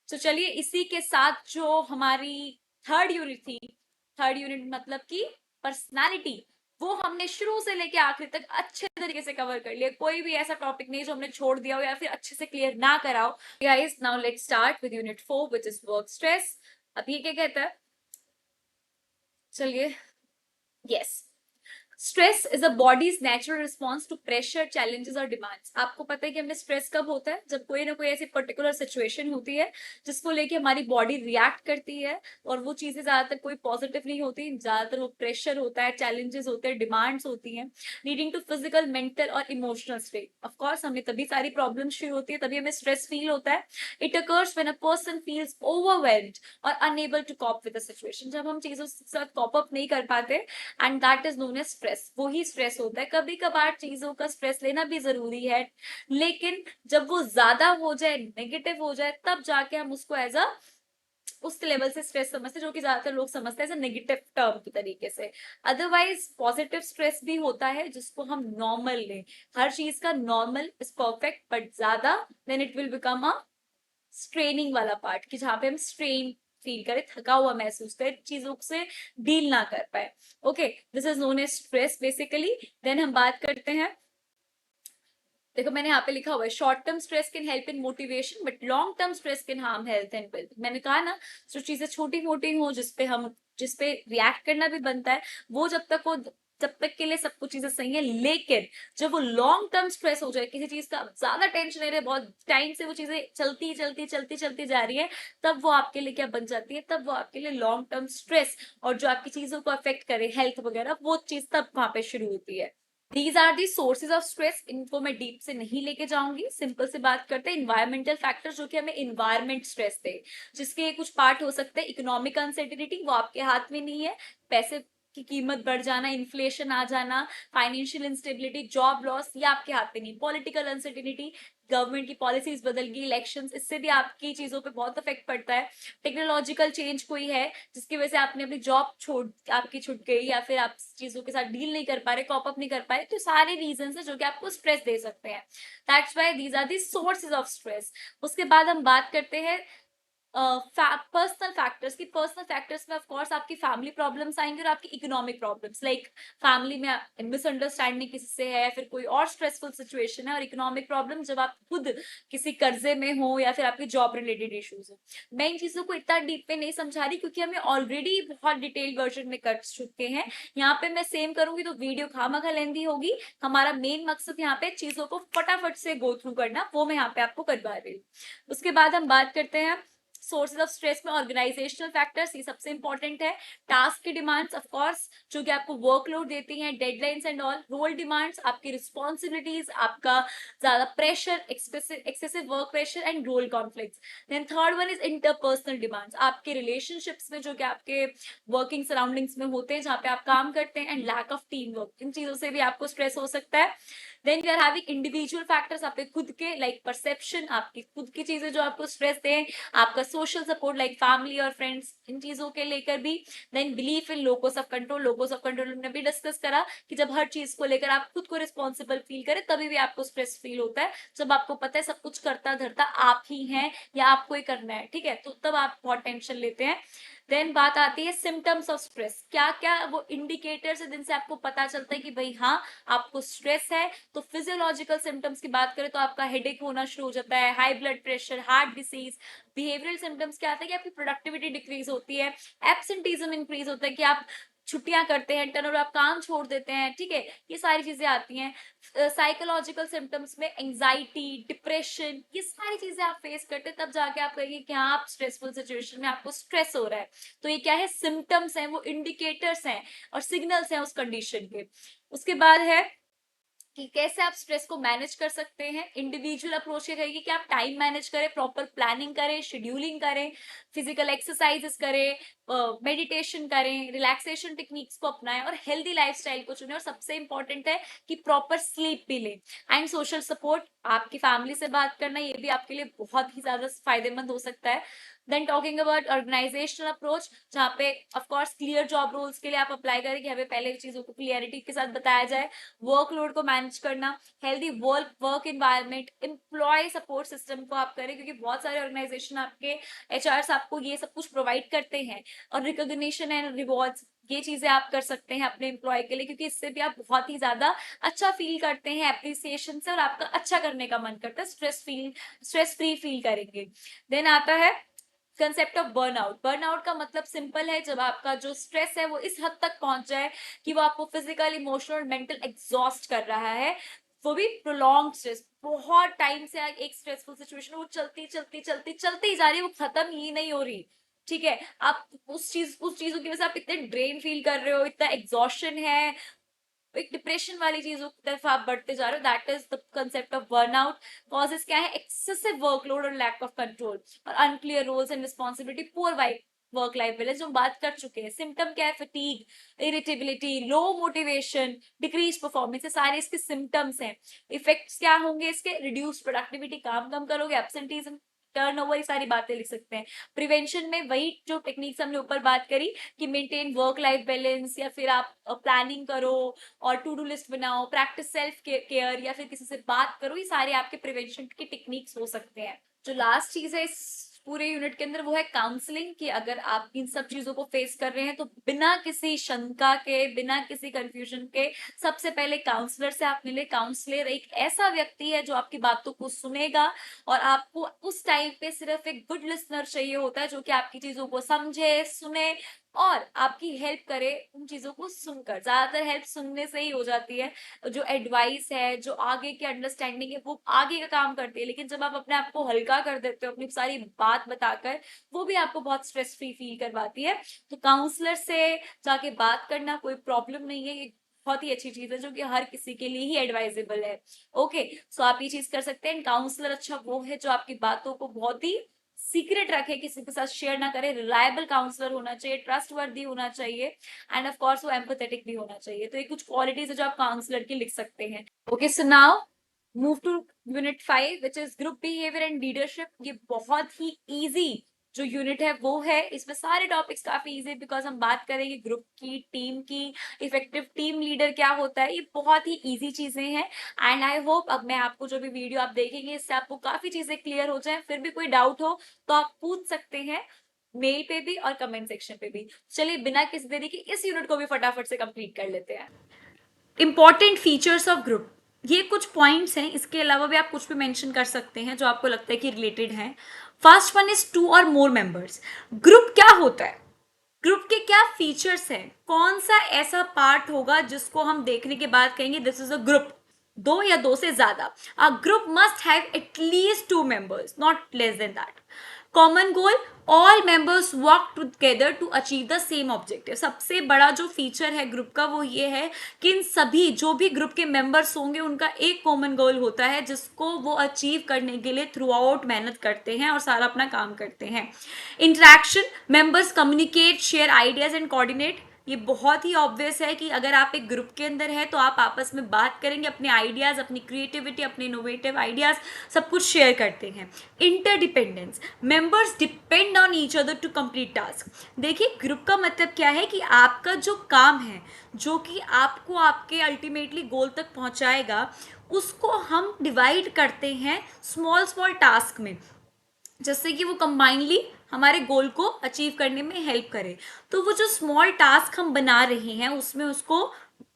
तो चलिए इसी के साथ जो हमारी थर्ड यूनिट थी, थर्ड यूनिट मतलब कि पर्सनालिटी, वो हमने शुरू से लेके आखिर तक अच्छे तरीके से कवर कर लिया। कोई भी ऐसा टॉपिक नहीं जो हमने छोड़ दिया हो या फिर अच्छे से क्लियर ना कराओ। Guys, now let's start with unit 4 which is work stress. अब ये क्या कहता है, चलिए, yes, stress is a body's natural response to pressure, challenges और डिमांड्स। आपको पता है कि हमें स्ट्रेस कब होता है, जब कोई ना कोई ऐसी पर्टिकुलर सिचुएशन होती है जिसको लेके हमारी बॉडी रिएक्ट करती है। और वो चीजें ज्यादातर कोई पॉजिटिव नहीं होती, ज्यादातर वो प्रेशर होता है, चैलेंजेस होते हैं, डिमांड्स होती हैं, लीडिंग टू फिजिकल, मेंटल और इमोशनल स्टेट। ऑफकोर्स हमें तभी सारी प्रॉब्लम शुरू होती है, तभी हमें स्ट्रेस फील होता है। It occurs when a person feels overwhelmed और unable to cope with the situation. जब हम चीजों के साथ कॉप अप नहीं कर पाते, and that is known as stress. वही स्ट्रेस होता है। कभी कभार चीजों का स्ट्रेस लेना भी जरूरी है, लेकिन जब वो ज्यादा हो जाए, नेगेटिव हो जाए, तब जाके हम उसको एज अ उस लेवल से स्ट्रेस समझते हैं, जो कि ज्यादातर लोग समझते हैं एज अ नेगेटिव टर्म की तरीके से। अदरवाइज पॉजिटिव स्ट्रेस भी होता है जिसको हम नॉर्मल लें। हर चीज का नॉर्मल इज परफेक्ट, बट ज्यादा than it will become a straining वाला पार्ट, कि जहां पे हम स्ट्रेन फील करें, थका हुआ महसूस करें, चीजों से डील ना कर पाए। Okay, this is known as stress basically. Then हम बात करते हैं, देखो मैंने यहाँ पे लिखा हुआ है, short term stress can help in motivation but long term stress can harm health and wealth. मैंने कहा ना, जो चीजें छोटी मोटी हो, जिस पे रिएक्ट करना भी बनता है, वो जब तक के लिए सब कुछ चीजें सही है। लेकिन जब वो लॉन्ग टर्म स्ट्रेस हो जाए, किसी चीज का ज्यादा टेंशन ले रहे, बहुत टाइम से वो चीजें चलती जा रही है, तब वो आपके लिए क्या बन जाती है, तब वो आपके लिए लॉन्ग टर्म स्ट्रेस, और जो आपकी चीजों को अफेक्ट करे, हेल्थ वगैरह, वो चीज तब वहां पे शुरू होती है। These are the sources of stress. इनको मैं डीप से नहीं लेके जाऊंगी, सिंपल से बात करते हैं। इन्वायरमेंटल फैक्टर, जो कि हमें इन्वायरमेंट स्ट्रेस दे, जिसके कुछ पार्ट हो सकते हैं। इकोनॉमिक अनसर्टेनिटी, वो आपके हाथ में नहीं है, पैसे की कीमत बढ़ जाना, इन्फ्लेशन आ जाना, फाइनेंशियल इंस्टेबिलिटी, जॉब लॉस, ये आपके हाथ पे नहीं। पॉलिटिकल अनसर्टेनिटी, गवर्नमेंट की पॉलिसीज बदल गई, इलेक्शंस, इससे भी आपकी चीजों पे बहुत इफेक्ट पड़ता है। टेक्नोलॉजिकल चेंज कोई है जिसकी वजह से आपने अपनी जॉब छोड़, आपकी छूट गई, या फिर आप चीजों के साथ डील नहीं कर पा रहे, कॉप अप नहीं कर पा रहे, तो सारे रीजन है जो कि आपको स्ट्रेस दे सकते हैं। That's why these are the sources of stress. उसके बाद हम बात करते हैं पर्सनल फैक्टर्स की। पर्सनल फैक्टर्स में ऑफ कोर्स आपकी फैमिली प्रॉब्लम्स आएंगे और आपकी इकोनॉमिक प्रॉब्लम्स, लाइक फैमिली में मिसअंडरस्टैंडिंग किसी से है, फिर कोई और स्ट्रेसफुल सिचुएशन है, और इकोनॉमिक प्रॉब्लम जब आप खुद किसी कर्जे में हो या फिर आपकी जॉब रिलेटेड इश्यूज हो। मैं इन चीजों को इतना डीप में नहीं समझा रही क्योंकि हमें ऑलरेडी बहुत डिटेल वर्जन में कर चुके हैं। यहाँ पे मैं सेम करूंगी तो वीडियो खामखा लेंदी होगी। हमारा मेन मकसद यहाँ पे चीजों को फटाफट से गो थ्रू करना, वो मैं यहाँ पे आपको करवा रही हूँ। उसके बाद हम बात करते हैं सोर्सेज ऑफ स्ट्रेस में। ऑर्गेनाइजेशनल फैक्टर्स, ये सबसे इंपॉर्टेंट है। टास्क की डिमांड्स, ऑफ कोर्स जो कि आपको वर्कलोड देती हैं, deadlines and all. Role demands, आपकी रिस्पॉन्सिबिलिटीज, आपका ज्यादा pressure, excessive work pressure and role conflicts. Then third one is interpersonal demands, आपके रिलेशनशिप्स में जो कि आपके वर्किंग सराउंडिंग्स में होते हैं, जहाँ पे आप काम करते हैं, and lack of team work, इन चीजों से भी आपको स्ट्रेस हो सकता है। Then we are having individual factors, आपके खुद के लाइक परसेप्शन, आपकी खुद की चीजें जो आपको स्ट्रेस दें, आपका सोशल सपोर्ट लाइक फैमिली और फ्रेंड्स, इन चीजों के लेकर भी। Then belief in locus of control. Locus of control हमने भी डिस्कस करा कि जब हर चीज को लेकर आप खुद को रिस्पॉन्सिबल फील करें तभी भी आपको स्ट्रेस फील होता है। जब आपको पता है सब कुछ करता धरता आप ही हैं या आपको ही करना है, ठीक है, तो तब आप बहुत टेंशन लेते हैं। देन बात आती है सिम्टम्स ऑफ स्ट्रेस, क्या क्या वो इंडिकेटर्स है जिनसे आपको पता चलता है कि भाई हाँ आपको स्ट्रेस है। तो फिजियोलॉजिकल सिम्टम्स की बात करें तो आपका हेडेक होना शुरू हो जाता है, high blood pressure, heart disease. Behavioural symptoms क्या आता है कि आपकी प्रोडक्टिविटी डिक्रीज होती है, एब्सेंटीज्म इंक्रीज होता है कि आप छुट्टियां करते हैं, टर्न आप काम छोड़ देते हैं, ठीक है, ये सारी चीजें आती हैं। साइकोलॉजिकल सिम्टम्स में एंजाइटी, डिप्रेशन, ये सारी चीजें आप फेस करते हैं, तब जाके आप कहेंगे कि हाँ आप स्ट्रेसफुल सिचुएशन में आपको स्ट्रेस हो रहा है। तो ये क्या है, सिम्टम्स हैं, वो इंडिकेटर्स हैं और सिग्नल्स हैं उस कंडीशन के। उसके बाद है कि कैसे आप स्ट्रेस को मैनेज कर सकते हैं। इंडिविजुअल अप्रोच ये रहेगी कि आप टाइम मैनेज करें, प्रॉपर प्लानिंग करें, शेड्यूलिंग करें, फिजिकल एक्सरसाइजेस करें, मेडिटेशन करें, रिलैक्सेशन टेक्निक्स को अपनाएं और हेल्दी लाइफस्टाइल को चुनें। और सबसे इंपॉर्टेंट है कि प्रॉपर स्लीप भी लें। एंड सोशल सपोर्ट, आपकी फैमिली से बात करना, ये भी आपके लिए बहुत ही ज्यादा फायदेमंद हो सकता है। Then talking about organisational approach, जहाँ पे of course clear job roles के लिए आप अप्लाई करें कि हमें पहले चीजों को क्लियरिटी के साथ बताया जाए, वर्कलोड को मैनेज करना, healthy work environment, employ support system को आप करें क्योंकि बहुत सारे ऑर्गेनाइजेशन आपके एचआर आपको ये सब कुछ प्रोवाइड करते हैं। और रिकॉग्निशन एंड रिवॉर्ड्स, ये चीजें आप कर सकते हैं अपने एम्प्लॉय के लिए क्योंकि इससे भी आप बहुत ही ज्यादा अच्छा फील करते हैं एप्रिसिएशन से, और आपका अच्छा करने का मन करता है, स्ट्रेस फ्री फील करेंगे। देन आता है कंसेप्ट ऑफ बर्नआउट। बर्नआउट का मतलब सिंपल है, जब आपका जो स्ट्रेस है वो इस हद तक पहुंच जाए कि वो आपको फिजिकल, इमोशनल, मेंटल एग्जॉस्ट कर रहा है, वो भी प्रोलॉन्ग स्ट्रेस, बहुत टाइम से एक स्ट्रेसफुल सिचुएशन वो चलती चलती चलती चलती ही जा रही है, वो खत्म ही नहीं हो रही, ठीक है। आप उस चीजों की वजह से आप इतने ड्रेन फील कर रहे हो, इतना एग्जॉशन है, एक डिप्रेशन वाली चीजों की तरफ आप बढ़ते जा रहे हो, that is the concept of burnout. Causes क्या है, एक्सेसिव वर्कलोड और लैक ऑफ कंट्रोल और unclear roles and responsibility, poor work life balance, जो हम बात कर चुके हैं। सिम्टम क्या है, fatigue, irritability, low motivation, decrease performance, ये सारे इसके सिम्टम्स हैं। इफेक्ट्स क्या होंगे इसके, रिड्यूस प्रोडक्टिविटी, काम कम करोगे, एब्सेंटीज्म, टर्नओवर, ये सारी बातें लिख सकते हैं। प्रिवेंशन में वही जो टेक्निक्स हमने ऊपर बात करी कि मेंटेन वर्क लाइफ बैलेंस, या फिर आप प्लानिंग करो और टू डू लिस्ट बनाओ, प्रैक्टिस सेल्फ केयर, या फिर किसी से बात करो, ये सारे आपके प्रिवेंशन के टेक्निक्स हो सकते हैं। जो लास्ट चीज है इस पूरे यूनिट के अंदर वो है काउंसलिंग, कि अगर आप इन सब चीजों को फेस कर रहे हैं तो बिना किसी शंका के, बिना किसी कंफ्यूजन के, सबसे पहले काउंसलर से आप मिले। काउंसलर एक ऐसा व्यक्ति है जो आपकी बातों को सुनेगा, और आपको उस टाइम पे सिर्फ एक गुड लिसनर चाहिए होता है जो कि आपकी चीजों को समझे, सुने और आपकी हेल्प करे उन चीजों को सुनकर। ज्यादातर हेल्प सुनने से ही हो जाती है, जो एडवाइस है, जो आगे की अंडरस्टैंडिंग है, वो आगे का काम करती है। लेकिन जब आप अपने आप को हल्का कर देते हो अपनी सारी बात बताकर, वो भी आपको बहुत स्ट्रेस फ्री फील करवाती है। तो काउंसलर से जाके बात करना कोई प्रॉब्लम नहीं है, ये बहुत ही अच्छी चीज है जो कि हर किसी के लिए ही एडवाइजेबल है। ओके, सो आप ये चीज कर सकते हैं। काउंसलर अच्छा वो है जो आपकी बातों को बहुत ही सीक्रेट रखे, किसी के साथ शेयर ना करे, रिलायबल काउंसलर होना चाहिए, ट्रस्टवर्दी होना चाहिए, एंड ऑफ कोर्स वो एम्पैथेटिक भी होना चाहिए। तो ये कुछ क्वालिटीज है जो आप काउंसलर की लिख सकते हैं। Okay, so now move to unit 5 which is group behaviour and leadership. ये बहुत ही इजी जो यूनिट है वो है, इसमें सारे टॉपिक्स काफी इजी बिकॉज हम बात करेंगे ग्रुप की, टीम की, इफेक्टिव टीम लीडर क्या होता है, ये बहुत ही इजी चीजें हैं। एंड आई होप अब मैं आपको जो भी वीडियो आप देखेंगे इससे आपको काफी चीजें क्लियर हो जाए। फिर भी कोई डाउट हो तो आप पूछ सकते हैं मेल पे भी और कमेंट सेक्शन पे भी। चलिए बिना किसी देरी के इस यूनिट को भी फटाफट से कंप्लीट कर लेते हैं। इंपॉर्टेंट फीचर्स ऑफ ग्रुप, ये कुछ पॉइंट्स हैं, इसके अलावा भी आप कुछ भी मेंशन कर सकते हैं जो आपको लगता है कि रिलेटेड है। फर्स्ट वन इज 2 और मोर मेंबर्स। ग्रुप क्या होता है, ग्रुप के क्या फीचर्स हैं, कौन सा ऐसा पार्ट होगा जिसको हम देखने के बाद कहेंगे दिस इज अ ग्रुप। 2 या 2 से ज्यादा। A group must have at least 2 members, not less than that. Common goal, all members work together to achieve the same objective. सबसे बड़ा जो फीचर है ग्रुप का वो ये है कि इन सभी जो भी ग्रुप के मेंबर्स होंगे उनका एक कॉमन गोल होता है जिसको वो अचीव करने के लिए थ्रू आउट मेहनत करते हैं और सारा अपना काम करते हैं। Interaction, members communicate, share ideas and coordinate. ये बहुत ही ऑब्वियस है कि अगर आप एक ग्रुप के अंदर है तो आप आपस में बात करेंगे, अपने आइडियाज, अपनी क्रिएटिविटी, अपने इनोवेटिव आइडियाज सब कुछ शेयर करते हैं। Interdependence, members depend on each other to complete task. देखिए ग्रुप का मतलब क्या है कि आपका जो काम है जो कि आपको आपके अल्टीमेटली गोल तक पहुंचाएगा उसको हम डिवाइड करते हैं स्मॉल स्मॉल टास्क में, जिससे कि वो कंबाइनली हमारे गोल को अचीव करने में हेल्प करे। तो वो जो स्मॉल टास्क हम बना रहे हैं उसमें उसको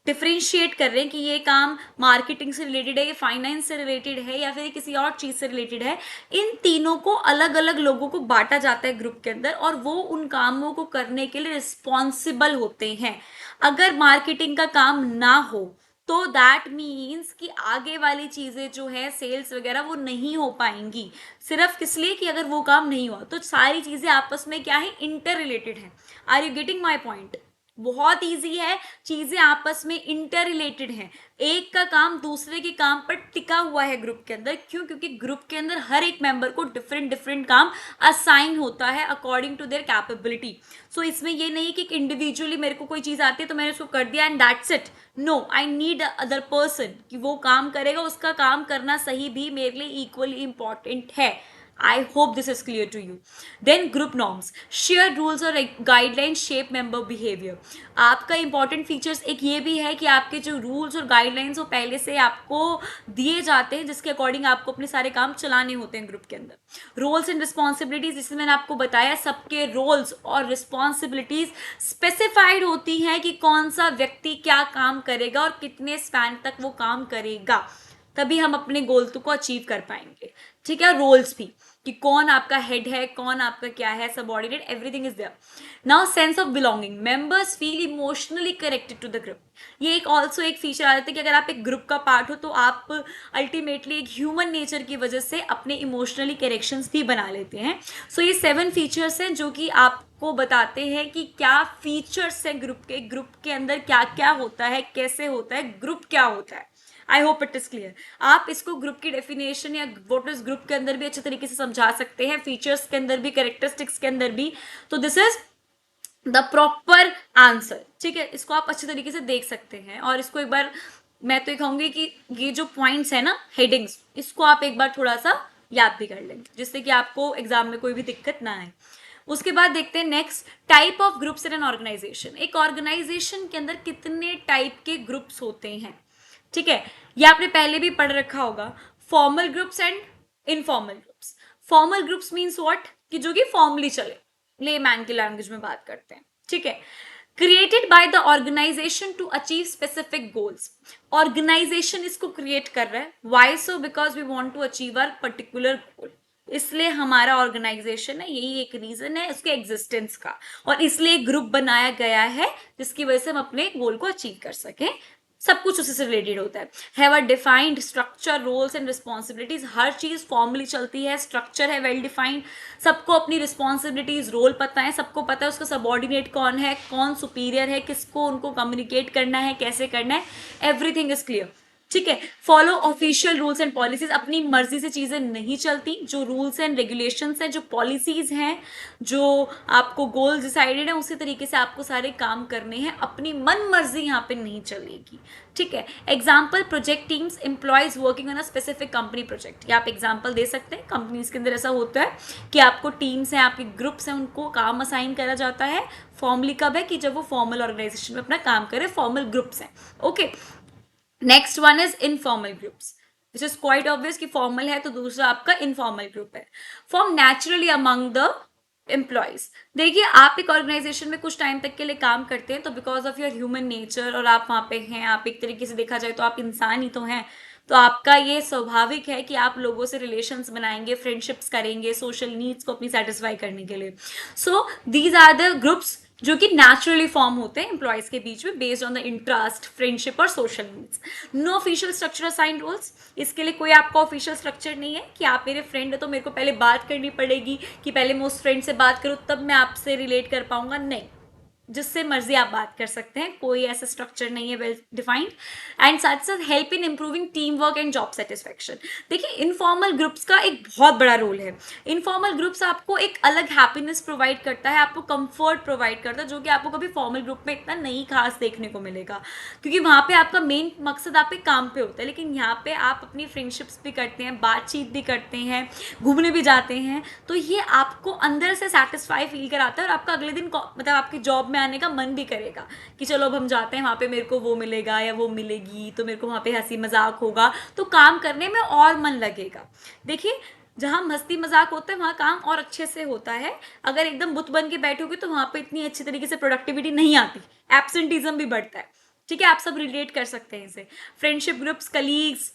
डिफ्रेंशिएट कर रहे हैं कि ये काम मार्केटिंग से रिलेटेड है, ये फाइनेंस से रिलेटेड है या फिर किसी और चीज़ से रिलेटेड है। इन तीनों को अलग अलग लोगों को बांटा जाता है ग्रुप के अंदर और वो उन कामों को करने के लिए रिस्पॉन्सिबल होते हैं। अगर मार्केटिंग का काम ना हो तो दैट मीन्स कि आगे वाली चीज़ें जो है सेल्स वगैरह वो नहीं हो पाएंगी, सिर्फ इसलिए कि अगर वो काम नहीं हुआ। तो सारी चीज़ें आपस में क्या है, इंटर रिलेटेड है। Are you getting my point? बहुत ईजी है, चीज़ें आपस में इंटर रिलेटेड हैं। एक का काम दूसरे के काम पर टिका हुआ है ग्रुप के अंदर। क्यों? क्योंकि ग्रुप के अंदर हर एक मेंबर को डिफरेंट डिफरेंट काम असाइन होता है अकॉर्डिंग टू देयर कैपेबिलिटी। सो इसमें ये नहीं कि इंडिविजुअली मेरे को कोई चीज़ आती है तो मैंने उसको कर दिया and that's it. No, I need other person कि वो काम करेगा, उसका काम करना सही भी मेरे लिए इक्वली इंपॉर्टेंट है। I hope this is clear to you. Then group norms, shared rules और guidelines shape member behavior. आपका important features एक ये भी है कि आपके जो rules और guidelines वो पहले से आपको दिए जाते हैं जिसके according आपको अपने सारे काम चलाने होते हैं ग्रुप के अंदर। Roles and responsibilities, जिसमें मैंने आपको बताया सबके roles और responsibilities specified होती हैं कि कौन सा व्यक्ति क्या काम करेगा और कितने स्पैन तक वो काम करेगा, तभी हम अपने गोल को अचीव कर पाएंगे। ठीक है, रोल्स भी कि कौन आपका हेड है, कौन आपका क्या है, subordinate, everything is there. Now sense of belonging, members feel emotionally connected to the group. ये एक ऑल्सो एक फीचर आ जाता है कि अगर आप एक ग्रुप का पार्ट हो तो आप अल्टीमेटली एक ह्यूमन नेचर की वजह से अपने इमोशनली कनेक्शंस भी बना लेते हैं। सो ये 7 फीचर्स हैं जो कि आपको बताते हैं कि क्या फीचर्स हैं ग्रुप के अंदर, क्या क्या होता है, कैसे होता है, ग्रुप क्या होता है। I hope it is clear. आप इसको ग्रुप की डेफिनेशन या व्हाट इज ग्रुप के अंदर भी अच्छे तरीके से समझा सकते हैं, फीचर्स के अंदर भी, कैरेक्टरिस्टिक्स के अंदर भी। तो this is the proper answer. ठीक है, इसको आप अच्छे तरीके से देख सकते हैं और इसको एक बार मैं तो ये कहूंगी कि ये जो पॉइंट्स है ना, हेडिंग्स, इसको आप एक बार थोड़ा सा याद भी कर लें जिससे कि आपको एग्जाम में कोई भी दिक्कत ना आए। उसके बाद देखते हैं next, type of groups in an organisation. एक ऑर्गेनाइजेशन के अंदर कितने टाइप के ग्रुप्स होते हैं। ठीक है, ये आपने पहले भी पढ़ रखा होगा, formal groups and informal groups. Formal groups means what, कि जो कि फॉर्मली चले, लेमैन की लैंग्वेज में बात करते हैं। ठीक है, created by the organisation to achieve specific goals. Organisation इसको क्रिएट कर रहा है, why so, because we want to achieve our particular goal. इसलिए हमारा ऑर्गेनाइजेशन है, यही एक रीजन है उसके एग्जिस्टेंस का, और इसलिए ग्रुप बनाया गया है जिसकी वजह से हम अपने गोल को अचीव कर सकें। सब कुछ उसी से रिलेटेड होता है। Have a defined structure, roles and responsibilities. हर चीज फॉर्मली चलती है, स्ट्रक्चर है वेल डिफाइंड, सबको अपनी रिस्पॉन्सिबिलिटीज, रोल पता है, सबको पता है उसका सबऑर्डिनेट कौन है, कौन सुपीरियर है, किसको उनको कम्युनिकेट करना है, कैसे करना है, एवरीथिंग इज क्लियर। ठीक है। Follow official rules and policies, अपनी मर्जी से चीजें नहीं चलती, जो रूल्स एंड रेगुलेशंस हैं, जो पॉलिसीज हैं, जो आपको गोल डिसाइडेड है, उसी तरीके से आपको सारे काम करने हैं, अपनी मन मर्जी यहाँ पे नहीं चलेगी। ठीक है। Example, project teams, employees working on a specific company project, ये आप एग्जाम्पल दे सकते हैं। कंपनीज के अंदर ऐसा होता है कि आपको टीम्स हैं, आपके ग्रुप्स हैं, उनको काम असाइन करा जाता है। फॉर्मली कब है कि जब वो फॉर्मल ऑर्गेनाइजेशन में अपना काम करे, फॉर्मल ग्रुप्स हैं। Okay. Next one is informal groups, which is quite obvious कि फॉर्मल है तो दूसरा आपका इनफॉर्मल ग्रुप है। Form naturally among the employees. देखिए, आप एक ऑर्गेनाइजेशन में कुछ टाइम तक के लिए काम करते हैं तो because of your human nature, और आप वहाँ पे हैं, आप एक तरीके से देखा जाए तो आप इंसान ही तो हैं, तो आपका ये स्वाभाविक है कि आप लोगों से रिलेशंस बनाएंगे, फ्रेंडशिप्स करेंगे, सोशल नीड्स को अपनी सेटिस्फाई करने के लिए। So these are the groups जो कि नेचुरली फॉर्म होते हैं एम्प्लॉयज के बीच में, based on the interest, friendship और social needs. No official structure assign roles, इसके लिए कोई आपका ऑफिशियल स्ट्रक्चर नहीं है कि आप मेरे फ्रेंड है तो मेरे को पहले बात करनी पड़ेगी, कि पहले मैं उस फ्रेंड से बात करूँ तब मैं आपसे रिलेट कर पाऊंगा। नहीं, जिससे मर्जी आप बात कर सकते हैं, कोई ऐसा स्ट्रक्चर नहीं है वेल डिफाइंड। एंड साथ साथ help in improving team work and job satisfaction. देखिए, इनफॉर्मल ग्रुप्स का एक बहुत बड़ा रोल है। इनफॉर्मल ग्रुप्स आपको एक अलग हैप्पीनेस प्रोवाइड करता है, आपको कंफर्ट प्रोवाइड करता है, जो कि आपको कभी फॉर्मल ग्रुप में इतना नहीं खास देखने को मिलेगा, क्योंकि वहाँ पे आपका मेन मकसद आपके काम पे होता है। लेकिन यहाँ पे आप अपनी फ्रेंडशिप्स भी करते हैं, बातचीत भी करते हैं, घूमने भी जाते हैं, तो ये आपको अंदर से सेटिस्फाई फील कराता है, और आपका अगले दिन मतलब आपकी जॉब में आने का मन भी करेगा कि चलो अब हम जाते हैं, वहाँ पे मेरे को वो मिलेगा या वो मिलेगी, तो मेरे को वहाँ पे हंसी मजाक होगा, तो काम करने में और मन लगेगा। देखिए, जहाँ मस्ती मजाक होता है वहाँ काम और अच्छे से होता है। अगर एकदम बुत बन के बैठोगे तो वहाँ पे इतनी अच्छी तरीके से प्रोडक्टिविटी नहीं आती, एब्सेंटिज्म भी बढ़ता है। ठीक है, आप सब रिलेट कर सकते हैं इसे। Friendship groups, colleagues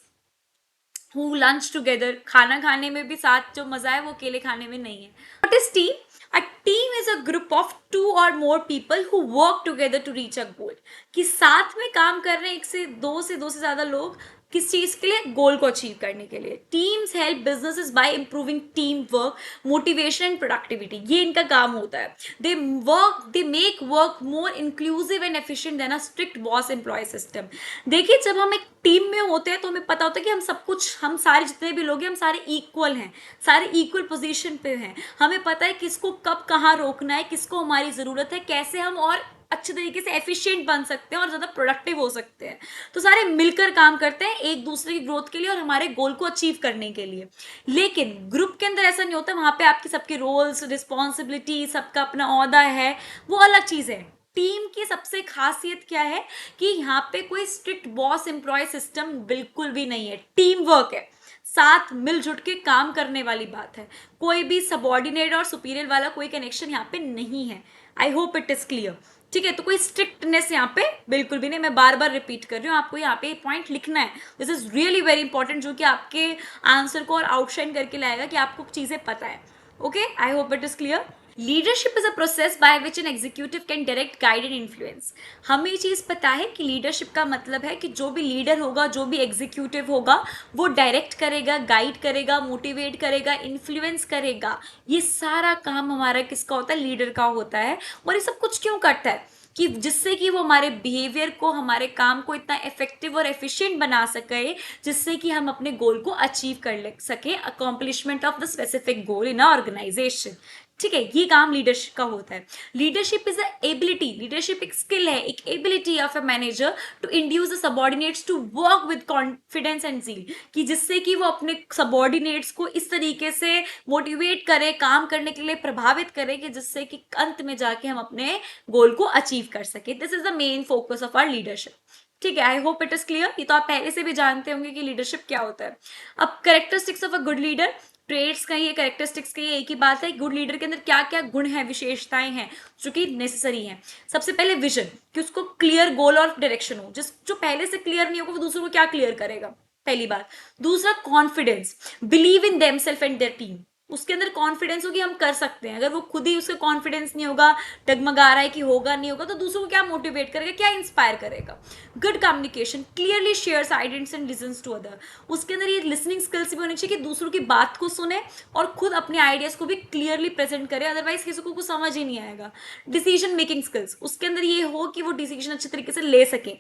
who lunch together, खाना खाने में भी साथ जो मजा है वो अकेले खाने में नहीं है। What is team? A team is a group of 2 or more people who work together to reach a goal, कि साथ में काम कर रहे हैं दो से ज्यादा लोग, किस चीज के लिए? गोल को अचीव करने के लिए। Teams help businesses by improving team work, motivation and productivity, ये इनका काम होता है। They make work more inclusive and efficient than a strict boss employ system. देखिए, जब हम एक टीम में होते हैं तो हमें पता होता है कि हम सब कुछ, हम सारे जितने भी लोग हैं, हम सारे इक्वल हैं, सारे इक्वल पोजीशन पे हैं। हमें पता है किसको कब कहाँ रोकना है, किसको हमारी ज़रूरत है, कैसे हम और अच्छे तरीके से एफिशिएंट बन सकते हैं और ज़्यादा प्रोडक्टिव हो सकते हैं। तो सारे मिलकर काम करते हैं एक दूसरे की ग्रोथ के लिए और हमारे गोल को अचीव करने के लिए। लेकिन ग्रुप के अंदर ऐसा नहीं होता, वहाँ पे आपके सबके रोल्स, रिस्पॉन्सिबिलिटी, सबका अपना ओहदा है, वो अलग चीज़ है। टीम की सबसे खासियत क्या है कि यहाँ पे कोई स्ट्रिक्ट बॉस एम्प्लॉय सिस्टम बिल्कुल भी नहीं है, टीम वर्क है, साथ मिलजुल के काम करने वाली बात है। कोई भी सबॉर्डिनेट और सुपीरियर वाला कोई कनेक्शन यहाँ पे नहीं है। I hope it is clear. ठीक है, तो कोई स्ट्रिक्टनेस यहाँ पे बिल्कुल भी नहीं। मैं बार बार रिपीट कर रही हूँ, आपको यहाँ पे पॉइंट लिखना है। This is really very important, जो कि आपके आंसर को और आउटशाइन करके लाएगा कि आपको चीजें पता है। Okay, I hope it is clear. Leadership is a process by which an executive can direct, guide and influence. हमें ये चीज़ पता है कि लीडरशिप का मतलब है कि जो भी लीडर होगा, जो भी एग्जीक्यूटिव होगा, वो डायरेक्ट करेगा, गाइड करेगा, मोटिवेट करेगा, इन्फ्लुएंस करेगा। ये सारा काम हमारा किसका होता है? लीडर का होता है। और ये सब कुछ क्यों करता है? कि जिससे कि वो हमारे बिहेवियर को, हमारे काम को इतना इफेक्टिव और एफिशिएंट बना सके, जिससे कि हम अपने गोल को अचीव कर सके, accomplishment of the specific goal in a organisation. ठीक है, ये काम लीडरशिप का होता है। Leadership is a ability, leadership एक स्किल है, एक ability of a manager to induce the subordinates to work with confidence and zeal, कि जिससे कि वो अपने सबॉर्डिनेट्स को इस तरीके से मोटिवेट करे, काम करने के लिए प्रभावित करे, कि जिससे कि अंत में जाके हम अपने गोल को अचीव कर सके। This is the main focus of our leadership. ठीक है, I hope it is clear. ये तो आप पहले से भी जानते होंगे कि लीडरशिप क्या होता है। अब characteristics of a good leader, traits का ये, कैरेक्टरिस्टिक्स का ये एक ही बात है। गुड लीडर के अंदर क्या क्या गुण है, विशेषताएं हैं जो कि नेसेसरी हैं। सबसे पहले विजन, कि उसको क्लियर गोल और डायरेक्शन हो। जो पहले से क्लियर नहीं होगा वो दूसरों को क्या क्लियर करेगा, पहली बात। दूसरा, confidence, believe in themselves and their team, उसके अंदर कॉन्फिडेंस हो कि हम कर सकते हैं। अगर वो खुद ही उसका कॉन्फिडेंस नहीं होगा, डगमगा रहा है कि होगा नहीं होगा, तो दूसरों को क्या मोटिवेट करेगा, क्या इंस्पायर करेगा। Good communication, clearly shares ideas and listens to other, उसके अंदर ये लिसनिंग स्किल्स भी होनी चाहिए कि दूसरों की बात को सुने और खुद अपने आइडियाज को भी क्लियरली प्रेजेंट करे, अदरवाइज किसी को कुछ समझ ही नहीं आएगा। डिसीजन मेकिंग स्किल्स, उसके अंदर ये हो कि वो डिसीजन अच्छे तरीके से ले सके,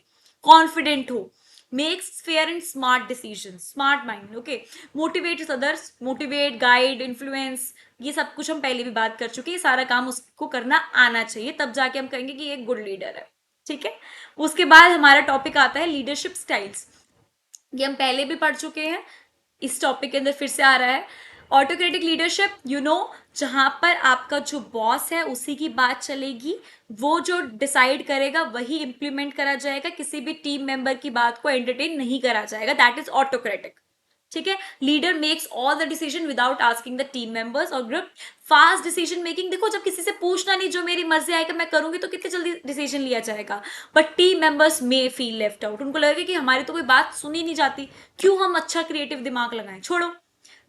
कॉन्फिडेंट हो, makes fair and smart decision, smart mind, okay, motivates others, motivate, guide, influence, ये सब कुछ हम पहले भी बात कर चुके हैं, सारा काम उसको करना आना चाहिए, तब जाके हम कहेंगे कि ये एक गुड लीडर है, ठीक है। उसके बाद हमारा टॉपिक आता है लीडरशिप स्टाइल्स, ये हम पहले भी पढ़ चुके हैं, इस टॉपिक के अंदर फिर से आ रहा है। ऑटोक्रेटिक लीडरशिप, जहां पर आपका जो बॉस है उसी की बात चलेगी, वो जो डिसाइड करेगा वही इंप्लीमेंट करा जाएगा, किसी भी टीम मेंबर की बात को एंटरटेन नहीं करा जाएगा, दैट इज ऑटोक्रेटिक, ठीक है। Leader makes all the decision without asking the team members और ग्रुप। फास्ट डिसीजन मेकिंग, देखो जब किसी से पूछना नहीं, जो मेरी मर्जी आएगा मैं करूंगी, तो कितनी जल्दी डिसीजन लिया जाएगा। But team members may feel left out, उनको लगेगा कि हमारी तो कोई बात सुनी नहीं जाती, क्यों हम अच्छा क्रिएटिव दिमाग लगाएं, छोड़ो।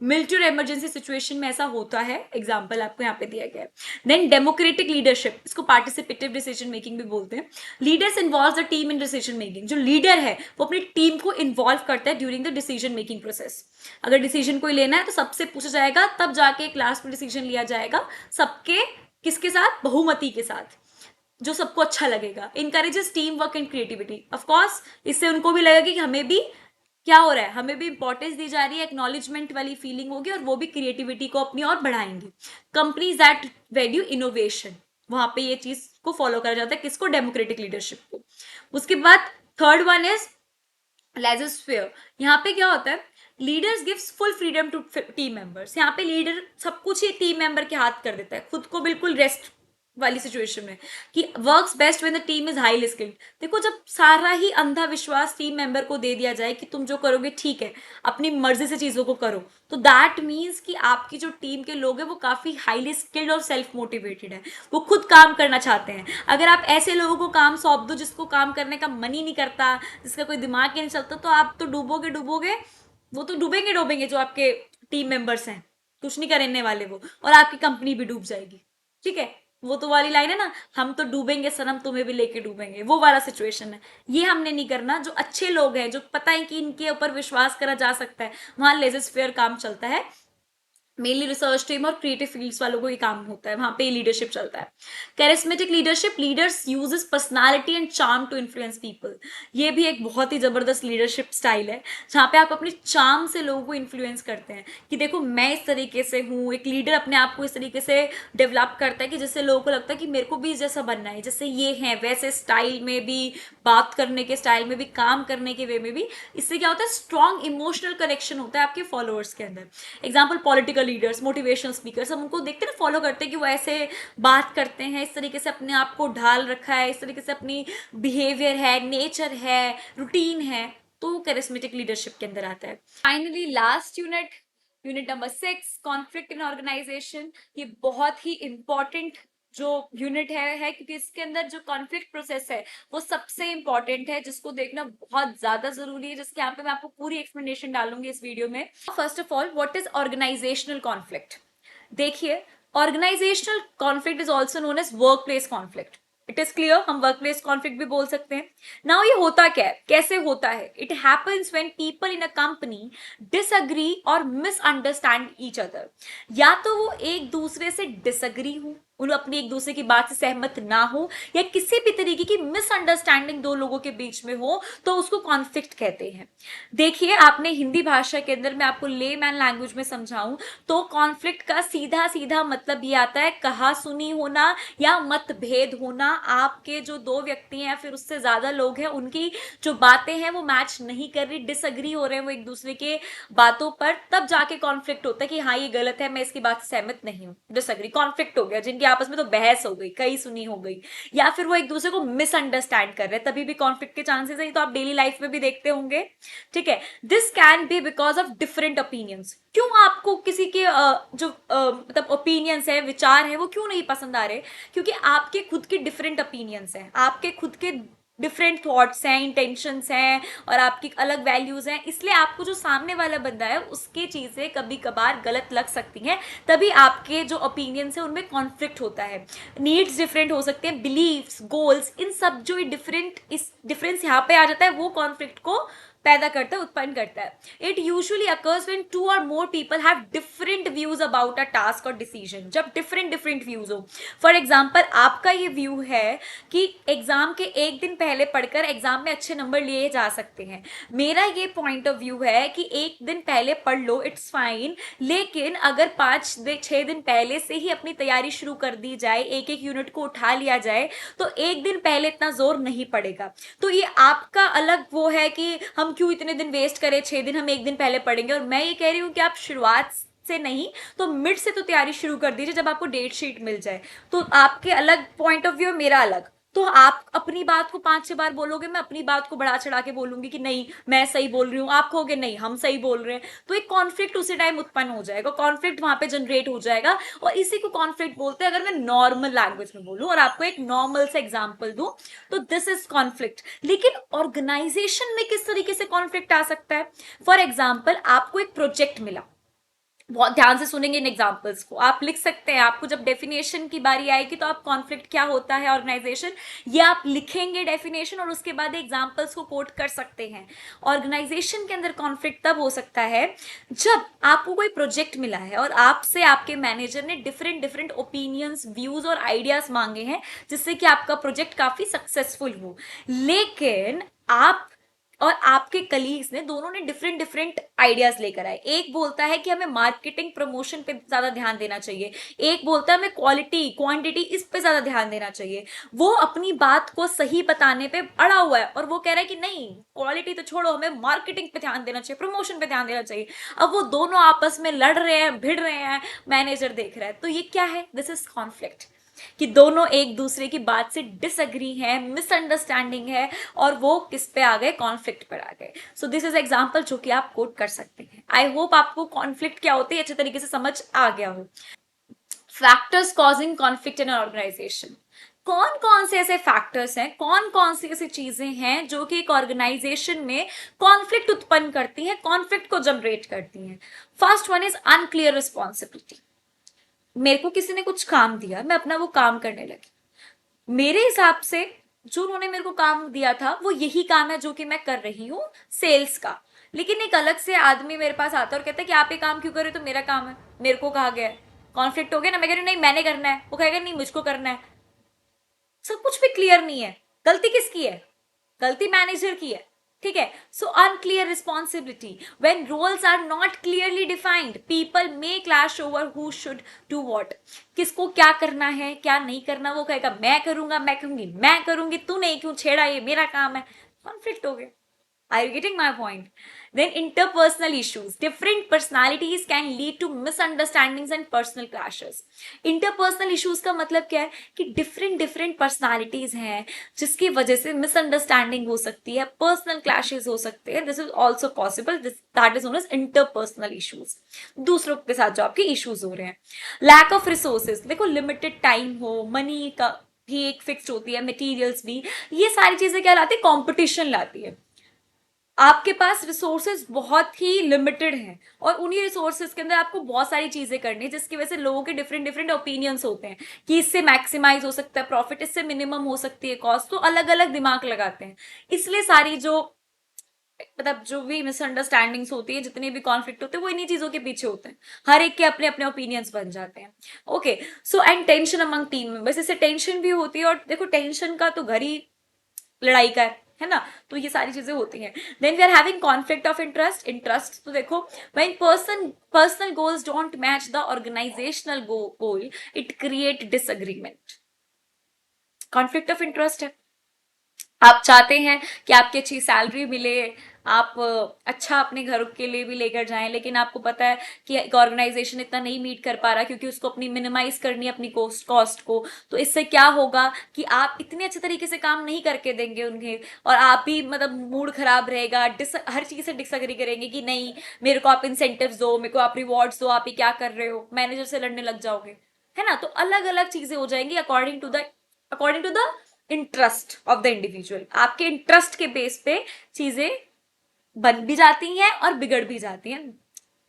मिलिट्री और इमरजेंसी सिचुएशन में ऐसा होता है, एग्जाम्पल आपको यहाँ पे दिया गया है। देन डेमोक्रेटिक लीडरशिप, इसको पार्टिसिपेटिव डिसीजन मेकिंग भी बोलते हैं। Leaders involve the team in decision making, जो लीडर है वो अपनी टीम को इन्वॉल्व करता है during the decision making process. अगर डिसीजन कोई लेना है तो सबसे पूछा जाएगा, तब जाके एक लास्ट में डिसीजन लिया जाएगा, सबके किसके साथ, बहुमति के साथ, जो सबको अच्छा लगेगा। Encourages team work and creativity, of course इससे उनको भी लगेगा कि हमें भी क्या हो रहा है, हमें भी इंपॉर्टेंस दी जा रही है, एक्नॉलेजमेंट वाली फीलिंग होगी, और वो भी क्रिएटिविटी को अपनी ओर बढ़ाएंगे। कंपनीज दैट वैल्यू इनोवेशन, वहां पे ये चीज को फॉलो करा जाता है, किसको, डेमोक्रेटिक लीडरशिप को। उसके बाद थर्ड वन इज लेजिस्फेयर, यहाँ पे क्या होता है, leaders gives full freedom to team members, यहाँ पे लीडर सब कुछ ही टीम मेंबर के हाथ कर देता है, खुद को बिल्कुल रेस्ट वाली सिचुएशन में, कि works best when the team is highly skilled. देखो जब सारा ही अंधा विश्वास टीम मेंबर को दे दिया जाए कि तुम जो करोगे ठीक है, अपनी मर्जी से चीजों को करो, तो दैट मीन्स कि आपकी जो टीम के लोग हैं वो काफी हाईली स्किल्ड और सेल्फ मोटिवेटेड है, वो खुद काम करना चाहते हैं। अगर आप ऐसे लोगों को काम सौंप दो जिसको काम करने का मन ही नहीं करता, जिसका कोई दिमाग ही नहीं चलता, तो आप तो डूबोगे डूबोगे, वो तो डूबेंगे डूबेंगे, जो आपके टीम मेंबर्स हैं कुछ नहीं करने वाले वो, और आपकी कंपनी भी डूब जाएगी, ठीक है। वो तो वाली लाइन है ना, हम तो डूबेंगे सनम तुम्हें भी लेके डूबेंगे, वो वाला सिचुएशन है, ये हमने नहीं करना। जो अच्छे लोग हैं, जो पता है कि इनके ऊपर विश्वास करा जा सकता है, वहां लेजर्स फेयर काम चलता है, मेनली रिसर्च टीम और क्रिएटिव फील्ड्स वालों को ये काम होता है, वहां पे लीडरशिप चलता है। Charismatic leadership, leaders uses personality and charm to influence people, ये भी एक बहुत ही जबरदस्त लीडरशिप स्टाइल है, जहाँ पे आप अपने चार्म से लोगों को इन्फ्लुएंस करते हैं, कि देखो मैं इस तरीके से हूँ। एक लीडर अपने आप को इस तरीके से डेवलप करता है कि जिससे लोगों को लगता है कि मेरे को भी जैसा बनना है, जैसे ये है वैसे स्टाइल में भी, बात करने के स्टाइल में भी, काम करने के वे में भी। इससे क्या होता है, स्ट्रॉन्ग इमोशनल कनेक्शन होता है आपके फॉलोअर्स के अंदर। Example political leaders, motivational speakers, हम उनको देखते हैं ना, फॉलो करते हैं कि वो ऐसे बात करते हैं, इस तरीके से अपने आप को ढाल रखा है, इस तरीके से अपनी बिहेवियर है, नेचर है, रूटीन है, तो कैरिस्मेटिक लीडरशिप के अंदर आता है। Finally last unit, unit number 6, conflict in organisation. ये बहुत ही इंपॉर्टेंट जो यूनिट है, क्योंकि इसके अंदर जो कॉन्फ्लिक्ट प्रोसेस है वो सबसे इंपॉर्टेंट है, जिसको देखना बहुत ज्यादा जरूरी है, जिसके यहाँ पे मैं आपको पूरी एक्सप्लेनेशन डालूंगी इस वीडियो में। First of all, what is organisational conflict. देखिए, organisational conflict is also known as work place conflict. It is clear, हम वर्क प्लेस कॉन्फ्लिक्ट भी बोल सकते हैं। नाउ ये होता क्या है, कैसे होता है, it happens when people in a company disagree और मिसअंडरस्टैंड ईच अदर। या तो वो एक दूसरे से डिसअग्री हो, उन अपनी एक दूसरे की बात से सहमत ना हो, या किसी भी तरीके की मिसअंडरस्टैंडिंग दो लोगों के बीच में हो, तो उसको कॉन्फ्लिक्ट कहते हैं। देखिए, आपने हिंदी भाषा के अंदर, मैं आपको लेमैन लैंग्वेज में समझाऊं तो कॉन्फ्लिक्ट का सीधा सीधा मतलब ये आता है, कहा सुनी होना या मतभेद होना। आपके जो दो व्यक्ति हैं या फिर उससे ज्यादा लोग हैं, उनकी जो बातें हैं वो मैच नहीं कर रही, डिसअग्री हो रहे हैं वो एक दूसरे के बातों पर, तब जाके कॉन्फ्लिक्ट होता है कि हाँ ये गलत है, मैं इसकी बात से सहमत नहीं हूँ, डिसअग्री, कॉन्फ्लिक्ट हो गया। जिनकी आपस में तो बहस हो गई, कई सुनी हो गई, या फिर वो एक दूसरे को मिसअंडरस्टैंड कर रहे हैं, तभी भी कॉन्फ्लिक्ट के चांसेस है, तो आप डेली लाइफ में भी देखते होंगे, ठीक है। This can be because of different opinions. क्यों आपको किसी के जो मतलब ओपिनियंस है, विचार है, वो क्यों नहीं पसंद आ रहे, क्योंकि आपके खुद के डिफरेंट ओपिनियंस हैं, आपके खुद के डिफरेंट थॉट्स हैं, इंटेंशंस हैं, और आपकी अलग वैल्यूज हैं, इसलिए आपको जो सामने वाला बंदा है उसकी चीजें कभी कभार गलत लग सकती हैं, तभी आपके जो ओपिनियंस है उनमें कॉन्फ्लिक्ट होता है। नीड्स डिफरेंट हो सकते हैं, बिलीव्स, गोल्स, इन सब जो डिफरेंट, इस डिफरेंस यहाँ पे आ जाता है, वो कॉन्फ्लिक्ट को पैदा करता है, उत्पन्न करता है. It usually occurs when two or more people have different views about a task or decision. जब डिफरेंट डिफरेंट व्यूज हो. फॉर एग्जाम्पल, आपका ये व्यू है कि एग्जाम के एक दिन पहले पढ़कर एग्जाम में अच्छे नंबर लिए जा सकते हैं. मेरा ये पॉइंट ऑफ व्यू है कि एक दिन पहले पढ़ लो, इट्स फाइन, लेकिन अगर 5-6 दिन पहले से ही अपनी तैयारी शुरू कर दी जाए, एक एक यूनिट को उठा लिया जाए, तो एक दिन पहले इतना जोर नहीं पड़ेगा. तो ये आपका अलग वो है कि हम क्यों इतने दिन वेस्ट करें, 6 दिन हम एक दिन पहले पढ़ेंगे. और मैं ये कह रही हूँ कि आप शुरुआत से नहीं तो मिड से तो तैयारी शुरू कर दीजिए जब आपको डेट शीट मिल जाए. तो आपके अलग पॉइंट ऑफ व्यू, मेरा अलग. तो आप अपनी बात को 5-6 बार बोलोगे, मैं अपनी बात को बढ़ा चढ़ा के बोलूंगी कि नहीं मैं सही बोल रही हूँ, आप कहोगे नहीं हम सही बोल रहे हैं. तो एक कॉन्फ्लिक्ट उसी टाइम उत्पन्न हो जाएगा, कॉन्फ्लिक्ट वहां पे जनरेट हो जाएगा. और इसी को कॉन्फ्लिक्ट बोलते हैं. अगर मैं नॉर्मल लैंग्वेज में बोलूं और आपको एक नॉर्मल से एग्जाम्पल दूं, तो दिस इज कॉन्फ्लिक्ट. लेकिन ऑर्गेनाइजेशन में किस तरीके से कॉन्फ्लिक्ट आ सकता है? फॉर एग्जाम्पल, आपको एक प्रोजेक्ट मिला, बहुत ध्यान से सुनेंगे इन एग्जांपल्स को, आप लिख सकते हैं. आपको जब डेफिनेशन की बारी आएगी तो आप कॉन्फ्लिक्ट क्या होता है ऑर्गेनाइजेशन, ये आप लिखेंगे डेफिनेशन और उसके बाद एग्जांपल्स को कोट कर सकते हैं. ऑर्गेनाइजेशन के अंदर कॉन्फ्लिक्ट तब हो सकता है जब आपको कोई प्रोजेक्ट मिला है और आपसे आपके मैनेजर ने डिफरेंट डिफरेंट ओपिनियंस, व्यूज और आइडियाज मांगे हैं जिससे कि आपका प्रोजेक्ट काफी सक्सेसफुल हो. लेकिन आप और आपके कलीग्स ने दोनों ने डिफरेंट डिफरेंट आइडियाज लेकर आए. एक बोलता है कि हमें मार्केटिंग प्रमोशन पे ज्यादा ध्यान देना चाहिए, एक बोलता है हमें क्वालिटी क्वांटिटी इस पे ज्यादा ध्यान देना चाहिए. वो अपनी बात को सही बताने पे अड़ा हुआ है और वो कह रहा है कि नहीं, क्वालिटी तो छोड़ो, हमें मार्केटिंग पे ध्यान देना चाहिए, प्रमोशन पे ध्यान देना चाहिए. अब वो दोनों आपस में लड़ रहे हैं, भिड़ रहे हैं, मैनेजर देख रहा है. तो ये क्या है? This is conflict. कि दोनों एक दूसरे की बात से डिसएग्री है, मिसअंडरस्टैंडिंग है और वो किस पे आ गए? कॉन्फ्लिक्ट पर आ गए. सो दिस इज एग्जांपल जो कि आप कोट कर सकते हैं. आई होप आपको कॉन्फ्लिक्ट क्या होती है अच्छे तरीके से समझ आ गया हो. Factors causing conflict in organisation. कौन कौन से ऐसे फैक्टर्स हैं, कौन कौन सी ऐसी चीजें हैं जो कि एक ऑर्गेनाइजेशन में कॉन्फ्लिक्ट उत्पन्न करती हैं, कॉन्फ्लिक्ट को जनरेट करती हैं? First one is unclear responsibility. मेरे को किसी ने कुछ काम दिया, मैं अपना वो काम करने लगी. मेरे हिसाब से जो उन्होंने मेरे को काम दिया था वो यही काम है जो कि मैं कर रही हूँ, सेल्स का. लेकिन एक अलग से आदमी मेरे पास आता है और कहता है कि आप ये काम क्यों कर रहे हो? तो मेरा काम है, मेरे को कहा गया है. कॉन्फ्लिक्ट हो गया ना. मैं कह रही हूँ नहीं मैंने करना है, वो कहेगा नहीं मुझको करना है. सब कुछ भी क्लियर नहीं है. गलती किसकी है? गलती मैनेजर की है. ठीक है. So unclear responsibility. When roles are not clearly defined, people may clash over who should do what. किसको क्या करना है, क्या नहीं करना. वो कहेगा मैं करूंगा, मैं कहूंगी मैं करूंगी, तू नहीं क्यों छेड़ा, ये मेरा काम है. कॉन्फ्लिक्ट हो गया. Are you getting my point? Then interpersonal issues. Different personalities can lead to misunderstandings and personal clashes. Interpersonal issues का मतलब क्या है कि different personalities हैं जिसकी वजह से misunderstanding हो सकती है, personal clashes हो सकते हैं. This is also possible. That is known as interpersonal issues. दूसरों के साथ जो आपके issues हो रहे हैं. Lack of resources. देखो limited time हो, money का भी एक फिक्स्ड होती है, मटेरियल्स भी, ये सारी चीजें क्या लाती है? कॉम्पिटिशन लाती है. आपके पास रिसोर्सेज बहुत ही लिमिटेड हैं और उन्हीं रिसोर्सेज के अंदर आपको बहुत सारी चीजें करनी है जिसकी वजह से लोगों के डिफरेंट डिफरेंट ओपिनियंस होते हैं कि इससे मैक्सिमाइज हो सकता है प्रॉफिट, इससे मिनिमम हो सकती है कॉस्ट. तो अलग अलग दिमाग लगाते हैं. इसलिए सारी जो मतलब जो भी मिसअंडरस्टैंडिंग्स होती है, जितने भी कॉन्फ्लिक्ट होते हैं, वो इन्हीं चीजों के पीछे होते हैं. हर एक के अपने अपने ओपिनियंस बन जाते हैं. Okay. So and tension among team members. इससे टेंशन भी होती है और देखो टेंशन का तो घर ही लड़ाई का है ना. तो ये सारी चीजें होती हैं. Then we are having conflict of interest. Interest तो देखो when personal goals don't match the organisational goal, it create disagreement. Conflict of interest है. आप चाहते हैं कि आपकी अच्छी सैलरी मिले, आप अच्छा अपने घर के लिए भी लेकर जाएं, लेकिन आपको पता है कि एक ऑर्गेनाइजेशन इतना नहीं मीट कर पा रहा क्योंकि उसको अपनी मिनिमाइज करनी है अपनी कॉस्ट को. तो इससे क्या होगा कि आप इतने अच्छे तरीके से काम नहीं करके देंगे उन्हें और आप भी मतलब मूड खराब रहेगा, हर चीज से डिसएग्री करेंगे कि नहीं मेरे को आप इंसेंटिव्स दो, मेरे को आप रिवॉर्ड्स दो, आप ही क्या कर रहे हो, मैनेजर से लड़ने लग जाओगे, है ना. तो अलग अलग चीजें हो जाएंगी according to the interest of the individual. आपके इंटरेस्ट के बेस पे चीजें बन भी जाती हैं और बिगड़ भी जाती हैं.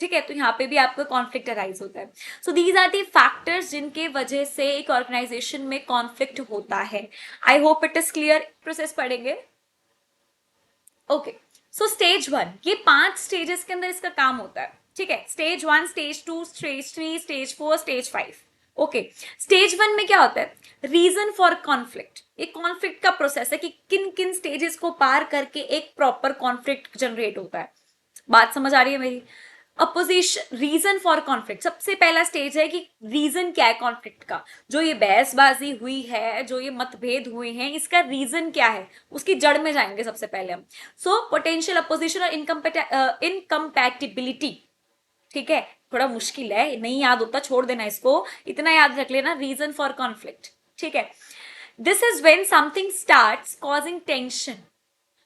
ठीक है. तो यहाँ पे भी आपका कॉन्फ्लिक्ट अराइज होता है. So these are the factors जिनके वजह से एक ऑर्गेनाइजेशन में कॉन्फ्लिक्ट होता है. I hope it is clear. Process पढ़ेंगे. ओके. सो स्टेज 1, ये 5 स्टेजेस के अंदर इसका काम होता है, ठीक है। Stage 1, stage 2, stage 3, stage 4, stage 5। Okay, stage 1 में क्या होता है? Reason for conflict. एक कॉन्फ्लिक्ट का प्रोसेस है कि किन किन स्टेजेस को पार करके एक प्रॉपर कॉन्फ्लिक्ट जनरेट होता है। बात समझ आ रही है मेरी? अपोजिशन, रीजन फॉर कॉन्फ्लिक्ट, सबसे पहला स्टेज है कि रीजन क्या है कॉन्फ्लिक्ट का। जो ये बहसबाजी हुई है, जो ये मतभेद हुए हैं, इसका रीजन क्या है, उसकी जड़ में जाएंगे सबसे पहले हम। सो पोटेंशियल अपोजिशन और इनकम्पैटिबिलिटी, ठीक है। थोड़ा मुश्किल है, नहीं याद होता, छोड़ देना इसको, इतना याद रख लेना, रीजन फॉर कॉन्फ्लिक्ट, ठीक है। This is when something starts causing tension.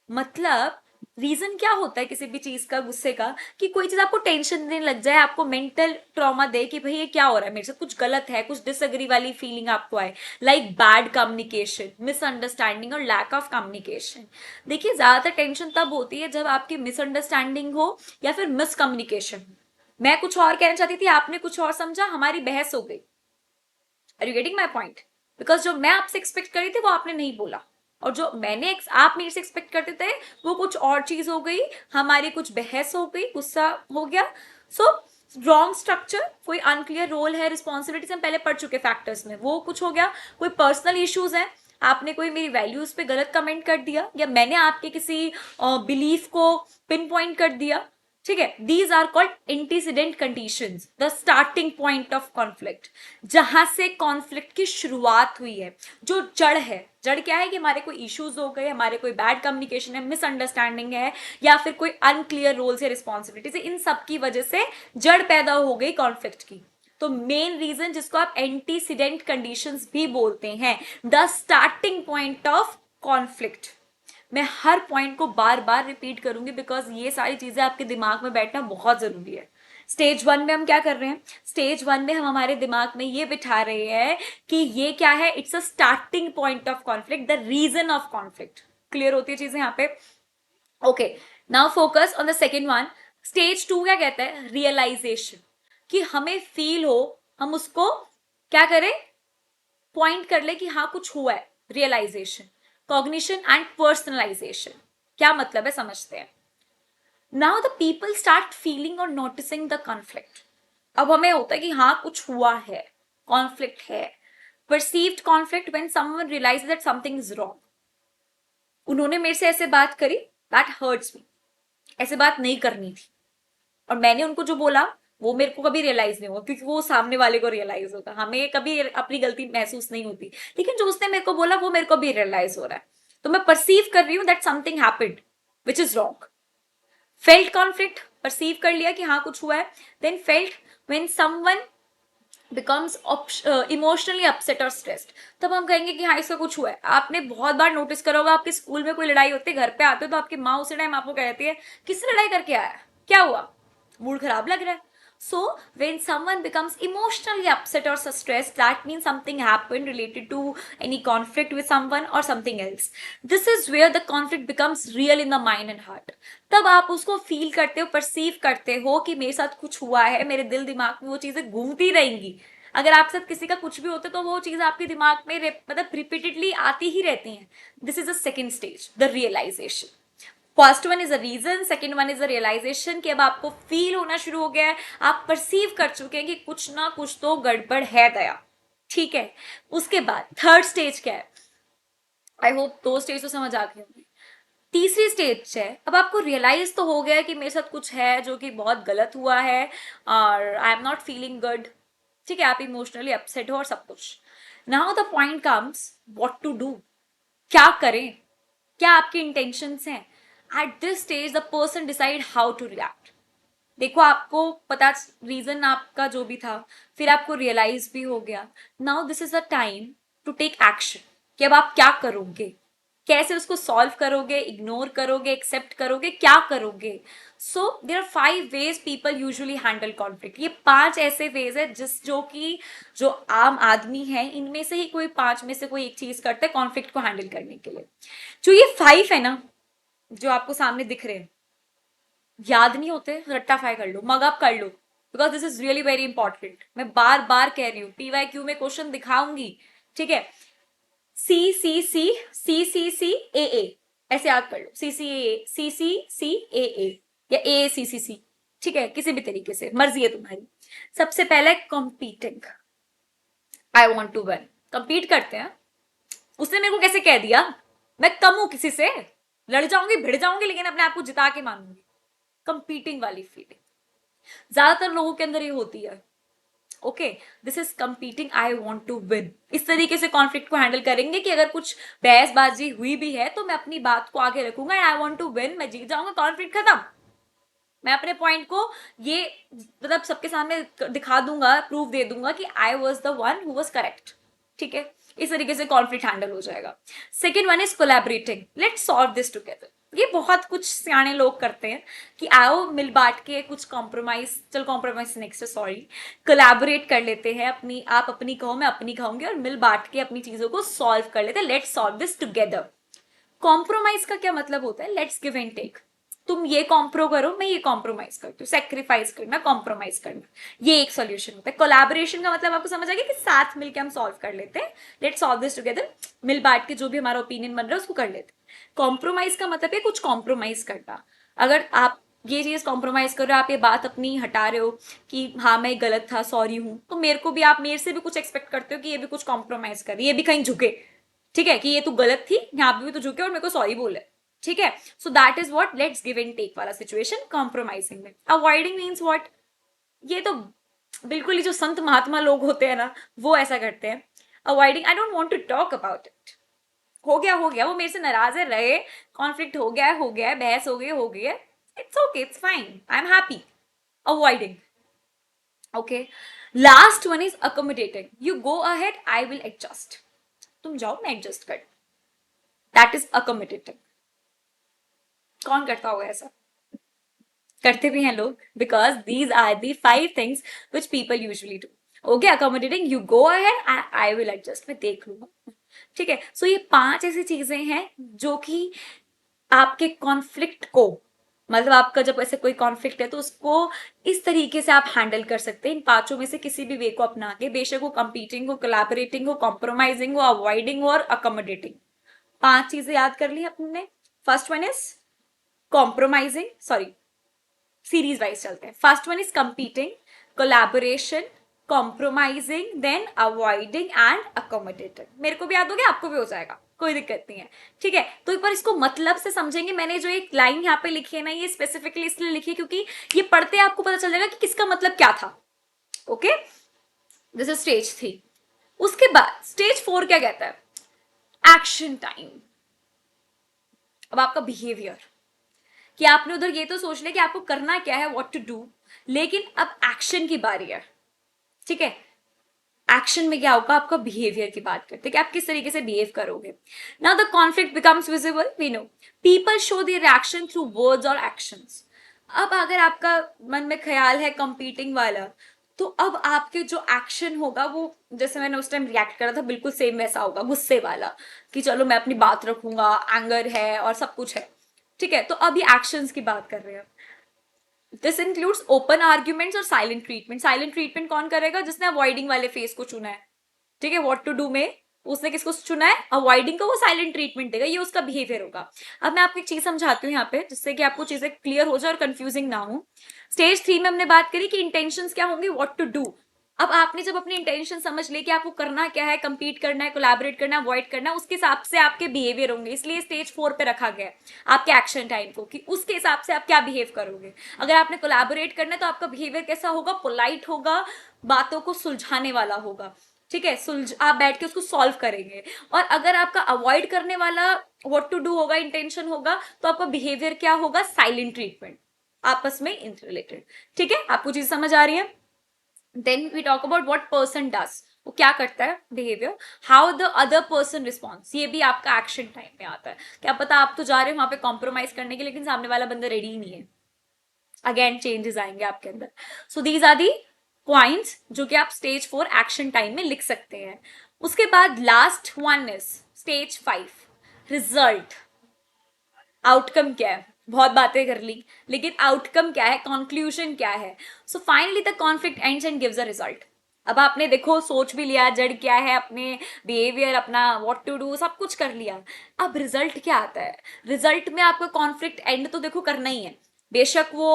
मतलब रीजन क्या होता है किसी भी चीज का, गुस्से का, कि कोई चीज आपको टेंशन देने लग जाए, आपको मेंटल ट्रॉमा दे कि भाई ये क्या हो रहा है मेरे साथ, कुछ गलत है, कुछ डिसएग्री वाली फीलिंग आपको आए, लाइक बैड कम्युनिकेशन, मिसअंडरस्टैंडिंग और लैक ऑफ कम्युनिकेशन। देखिए, ज्यादातर टेंशन तब होती है जब आपकी मिसअंडरस्टैंडिंग हो या फिर मिसकम्युनिकेशन। मैं कुछ और कहना चाहती थी, आपने कुछ और समझा, हमारी बहस हो गई। Are you getting my point? Because जो मैं आपसे एक्सपेक्ट करी थी वो आपने नहीं बोला, और जो आप मेरे से एक्सपेक्ट करते थे वो कुछ और चीज हो गई, हमारी कुछ बहस हो गई, गुस्सा हो गया। सो रॉन्ग स्ट्रक्चर, कोई अनक्लियर रोल है, रिस्पॉन्सिबिलिटीज हम पहले पढ़ चुके फैक्टर्स में, वो कुछ हो गया। कोई पर्सनल इश्यूज है, आपने कोई मेरी वैल्यूज पे गलत कमेंट कर दिया, या मैंने आपके किसी बिलीफ को पिन पॉइंट कर दिया, ठीक है। These are called antecedent conditions, the starting point of conflict, जहां से कॉन्फ्लिक्ट की शुरुआत हुई है। जो जड़ है, जड़ क्या है कि हमारे कोई इश्यूज हो गए, हमारे कोई बैड कम्युनिकेशन है, मिसअंडरस्टैंडिंग है, या फिर कोई अनक्लियर रोल्स या रिस्पॉन्सिबिलिटीज, इन सब की वजह से जड़ पैदा हो गई कॉन्फ्लिक्ट की। तो मेन रीजन, जिसको आप एंटीसीडेंट कंडीशंस भी बोलते हैं, the starting point of conflict. मैं हर पॉइंट को बार बार रिपीट करूंगी बिकॉज ये सारी चीजें आपके दिमाग में बैठना बहुत जरूरी है। स्टेज 1 में हम क्या कर रहे हैं? स्टेज 1 में हम हमारे दिमाग में ये बिठा रहे हैं कि ये क्या है, it's a starting point of conflict, the reason of conflict. Clear होती है चीजें यहाँ पे? Okay, now focus on the second one. Stage 2 क्या कहता है? रियलाइजेशन, कि हमें फील हो, हम उसको क्या करें, पॉइंट कर ले कि हाँ कुछ हुआ है। Realisation, cognition and personalisation. क्या मतलब है समझते हैं। Now the people start feeling और नोटिसिंग द कॉन्फ्लिक्ट। अब हमें होता है कि हाँ कुछ हुआ है, कॉन्फ्लिक्ट है। Perceived conflict when someone realise that something is wrong. उन्होंने मेरे से ऐसे बात करी, दैट हर्ट्स मी, ऐसे बात नहीं करनी थी, और मैंने उनको जो बोला वो मेरे को कभी रियलाइज नहीं हुआ, क्योंकि वो सामने वाले को रियलाइज होता, हमें कभी अपनी गलती महसूस नहीं होती। लेकिन जो उसने मेरे को बोला वो मेरे को भी रियलाइज हो रहा है, तो मैं परसीव कर रही हूँ that something happened which is wrong. Felt conflict, perceive कर लिया कि हाँ कुछ हुआ है। Then felt when someone becomes emotionally upset और स्ट्रेस्ड, तब हम कहेंगे कि हाँ इसका कुछ हुआ है। आपने बहुत बार नोटिस करा होगा, आपके स्कूल में कोई लड़ाई होती है, घर पे आते हो तो आपकी माँ उसी टाइम आपको कहती है किससे लड़ाई करके आया, क्या हुआ, मूड खराब लग रहा है। So when someone becomes emotionally upset or stressed, that means something happened related to any conflict with someone or something else. This is where the conflict becomes real in the mind and heart. तब आप उसको फील करते हो, परसीव करते हो कि मेरे साथ कुछ हुआ है, मेरे दिल दिमाग में वो चीजें घूमती रहेंगी। अगर आपके साथ किसी का कुछ भी होता है तो वो चीज आपके दिमाग में मतलब रिपीटेडली आती ही रहती हैं। This is the second stage, the realisation. First one is a reason, second one is a realisation, कि अब आपको फील होना शुरू हो गया है, आप परसीव कर चुके हैं कि कुछ ना कुछ तो गड़बड़ है दया, ठीक है। उसके बाद थर्ड स्टेज क्या है? आई होप 2 स्टेज तो समझ आ गई होंगी। तीसरी स्टेज है, अब आपको रियलाइज तो हो गया है कि मेरे साथ कुछ है जो कि बहुत गलत हुआ है, और I am not feeling good, ठीक है, आप इमोशनली अपसेट हो और सब कुछ। Now the point comes, what to do, क्या करें, क्या आपके इंटेंशंस हैं। At this stage the person decide how to react. देखो, आपको पता रीजन आपका जो भी था, फिर आपको रियलाइज भी हो गया। Now this is a time to take action, कि अब आप क्या करोगे, कैसे उसको सॉल्व करोगे, इग्नोर करोगे, एक्सेप्ट करोगे, क्या करोगे। So there are 5 ways people usually handle conflict. ये 5 ऐसे वेज है जो आम आदमी है, इनमें से ही कोई 5 में से कोई एक चीज करता है कॉन्फ्लिक्ट को हैंडल करने के लिए। जो ये 5 है ना, जो आपको सामने दिख रहे हैं, याद नहीं होते, रट्टाफाई कर लो, मग अप कर लो, because this is really very important. मैं बार बार कह रही हूँ, PYQ में क्वेश्चन दिखाऊंगी, ठीक है। CCC, CCC, AA, ऐसे याद कर लो, CCCA या AACCC, ठीक है, किसी भी तरीके से मर्जी है तुम्हारी। सबसे पहले competing, I want to win, compete करते हैं। उसने मेरे को कैसे कह दिया, मैं कम हूं किसी से, लड़ जाऊंगी भिड़ जाऊंगी लेकिन अपने आप को जिता के मानूंगी। कंपीटिंग वाली फीलिंग ज्यादातर लोगों के अंदर ये होती है। Okay, this is competing, I want to win. इस तरीके से कॉन्फ्लिक्ट को हैंडल करेंगे कि अगर कुछ बहसबाजी हुई भी है तो मैं अपनी बात को आगे रखूंगा and I want to win, मैं जीत जाऊंगा, कॉन्फ्लिक्ट खत्म। मैं अपने पॉइंट को ये मतलब सबके सामने दिखा दूंगा, प्रूफ दे दूंगा कि I was the one who was correct. ठीक है, इस तरीके से कॉन्फ्लिक्ट हैंडल हो जाएगा। Second one is collaborating, let's solve this together. ये बहुत कुछ सियाने लोग करते हैं कि आओ मिल बांट के कुछ कॉम्प्रोमाइज, चल कॉम्प्रोमाइज नेक्स्ट, सॉरी, कोलैबोरेट कर लेते हैं, अपनी आप अपनी कहो मैं अपनी कहूंगी और मिल बांट के अपनी चीजों को सॉल्व कर लेते हैं। Let's solve this together. Compromise का क्या मतलब होता है, लेट्स गिव एंड टेक। तुम ये कॉम्प्रो करो, मैं ये कॉम्प्रोमाइज करती हूँ, सेक्रीफाइस करना, कॉम्प्रोमाइज करना, ये एक सोल्यूशन होता है। कोलैबोरेशन का मतलब आपको समझ आ गया कि साथ मिलकर हम सॉल्व कर लेते हैं, लेट्स सॉल्व दिस टुगेदर, मिल बांट के जो भी हमारा ओपिनियन बन रहा है उसको कर लेते हैं। कॉम्प्रोमाइज का मतलब है कुछ कॉम्प्रोमाइज करना। अगर आप ये चीज कॉम्प्रोमाइज कर रहे हो, आप ये बात अपनी हटा रहे हो कि हाँ मैं गलत था, सॉरी हूं, तो मेरे को भी, आप मेरे से भी कुछ एक्सपेक्ट करते हो कि ये भी कुछ कॉम्प्रोमाइज करे, ये भी कहीं झुके। ठीक है, कि ये तू गलत थी, यहाँ पे भी तो झुके और मेरे को सॉरी बोले। ठीक है, so that is what let's give and take वाला सिचुएशन कॉम्प्रोमाइजिंग में। अवॉइडिंग मीन्स व्हाट, ये तो बिल्कुल ही जो संत महात्मा लोग होते हैं ना वो ऐसा करते हैं। Avoiding, I don't want to talk about it, हो गया, वो मेरे से नाराज है, रहे, कॉन्फ्लिक्ट हो गया है, बहस हो गई है, it's okay, it's fine, I am happy. Avoiding. Okay, last one is accommodating, you go ahead, I will adjust. तुम जाओ मैं एडजस्ट कर, दैट इज अकोमोडेटिंग। कौन करता होगा ऐसा, करते भी हैं लोग, because these are the 5 things which people usually do. Okay, accommodating, you go ahead, I will adjust, मैं देख लूंगा। ठीक है, सो ये 5 ऐसी चीजें हैं जो कि आपके कॉन्फ्लिक्ट को, मतलब आपका जब ऐसे कोई कॉन्फ्लिक्ट है तो उसको इस तरीके से आप हैंडल कर सकते हैं, इन 5 में से किसी भी वे को अपना के, बेशक वो कंपीटिंग हो, कोलैबोरेटिंग हो, कॉम्प्रोमाइजिंग हो, अवॉइडिंग हो और अकोमोडेटिंग। 5 चीजें याद कर ली अपने। First one is compromising, sorry series wise चलते हैं। First one is competing, collaboration, compromising, then avoiding and accommodating. मेरे को भी याद हो गया, आपको भी हो जाएगा, कोई दिक्कत नहीं है। ठीक है, तो एक बार इसको मतलब से समझेंगे। मैंने जो एक लाइन यहाँ पे लिखी है ना, ये स्पेसिफिकली इसलिए लिखी है क्योंकि ये पढ़ते आपको पता चल जाएगा कि किसका मतलब क्या था। Okay, this is stage 3। उसके बाद स्टेज 4 क्या कहता है, एक्शन टाइम। अब आपका बिहेवियर, कि आपने उधर ये तो सोच लिया कि आपको करना क्या है, व्हाट टू डू, लेकिन अब एक्शन की बारी है। ठीक है, एक्शन में क्या होगा, आपका बिहेवियर की बात करते हैं कि आप किस तरीके से बिहेव करोगे। Now the conflict becomes visible, we know people show their reaction through words और एक्शंस। अब अगर आपका मन में ख्याल है कंपीटिंग वाला, तो अब आपके जो एक्शन होगा वो, जैसे मैंने उस टाइम रिएक्ट करा था, बिल्कुल सेम वैसा होगा, गुस्से वाला, कि चलो मैं अपनी बात रखूंगा, एंगर है और सब कुछ है। ठीक है, तो अभी एक्शंस की बात कर रहे हैं। दिस इंक्लूड्स ओपन आर्ग्यूमेंट्स और साइलेंट ट्रीटमेंट। साइलेंट ट्रीटमेंट कौन करेगा, जिसने अवॉइडिंग वाले फेस को चुना है। ठीक है, व्हाट टू डू में उसने किसको चुना है, अवॉइडिंग को, वो साइलेंट ट्रीटमेंट देगा, ये उसका बिहेवियर होगा। अब मैं आपको एक चीज समझाती हूँ यहाँ पे, जिससे कि आपको चीजें क्लियर हो जाए और कंफ्यूजिंग ना हो। स्टेज 3 में हमने बात करी कि इंटेंशंस क्या होंगे, व्हाट टू डू। अब आपने जब अपनी इंटेंशन समझ ली कि आपको करना क्या है, कंपीट करना है, कोलैबोरेट करना है, अवॉइड करना है, उसके हिसाब से आपके बिहेवियर होंगे। इसलिए स्टेज 4 पे रखा गया है आपके एक्शन टाइम को, कि उसके हिसाब से आप क्या बिहेव करोगे। अगर आपने कोलैबोरेट करना है तो आपका बिहेवियर कैसा होगा, पोलाइट होगा, बातों को सुलझाने वाला होगा। ठीक है, सुलझ आप बैठ के उसको सॉल्व करेंगे। और अगर आपका अवॉइड करने वाला व्हाट टू डू होगा, इंटेंशन होगा, तो आपका बिहेवियर क्या होगा, साइलेंट ट्रीटमेंट, आपस में इंटररिलेटेड। ठीक है, आपको चीज समझ आ रही है। Then we talk about what person does, वो क्या करता है, behaviour. How the other person response, ये भी आपका एक्शन टाइम में आता है। क्या पता आप तो जा रहे हो वहां पे कॉम्प्रोमाइज करने के, लेकिन सामने वाला बंदा रेडी ही नहीं है, अगेन चेंजेस आएंगे आपके अंदर। So these are the points जो कि आप स्टेज 4 एक्शन टाइम में लिख सकते हैं। उसके बाद last one is stage 5, result. Outcome क्या है, बहुत बातें कर ली, लेकिन आउटकम क्या है, कंक्लूजन क्या है। So finally the conflict ends and gives a result. अब आपने देखो सोच भी लिया जड़ क्या है, अपने बिहेवियर, अपना व्हाट टू डू सब कुछ कर लिया। अब रिजल्ट क्या आता है? रिजल्ट में आपको कॉन्फ्लिक्ट एंड तो देखो करना ही है, बेशक वो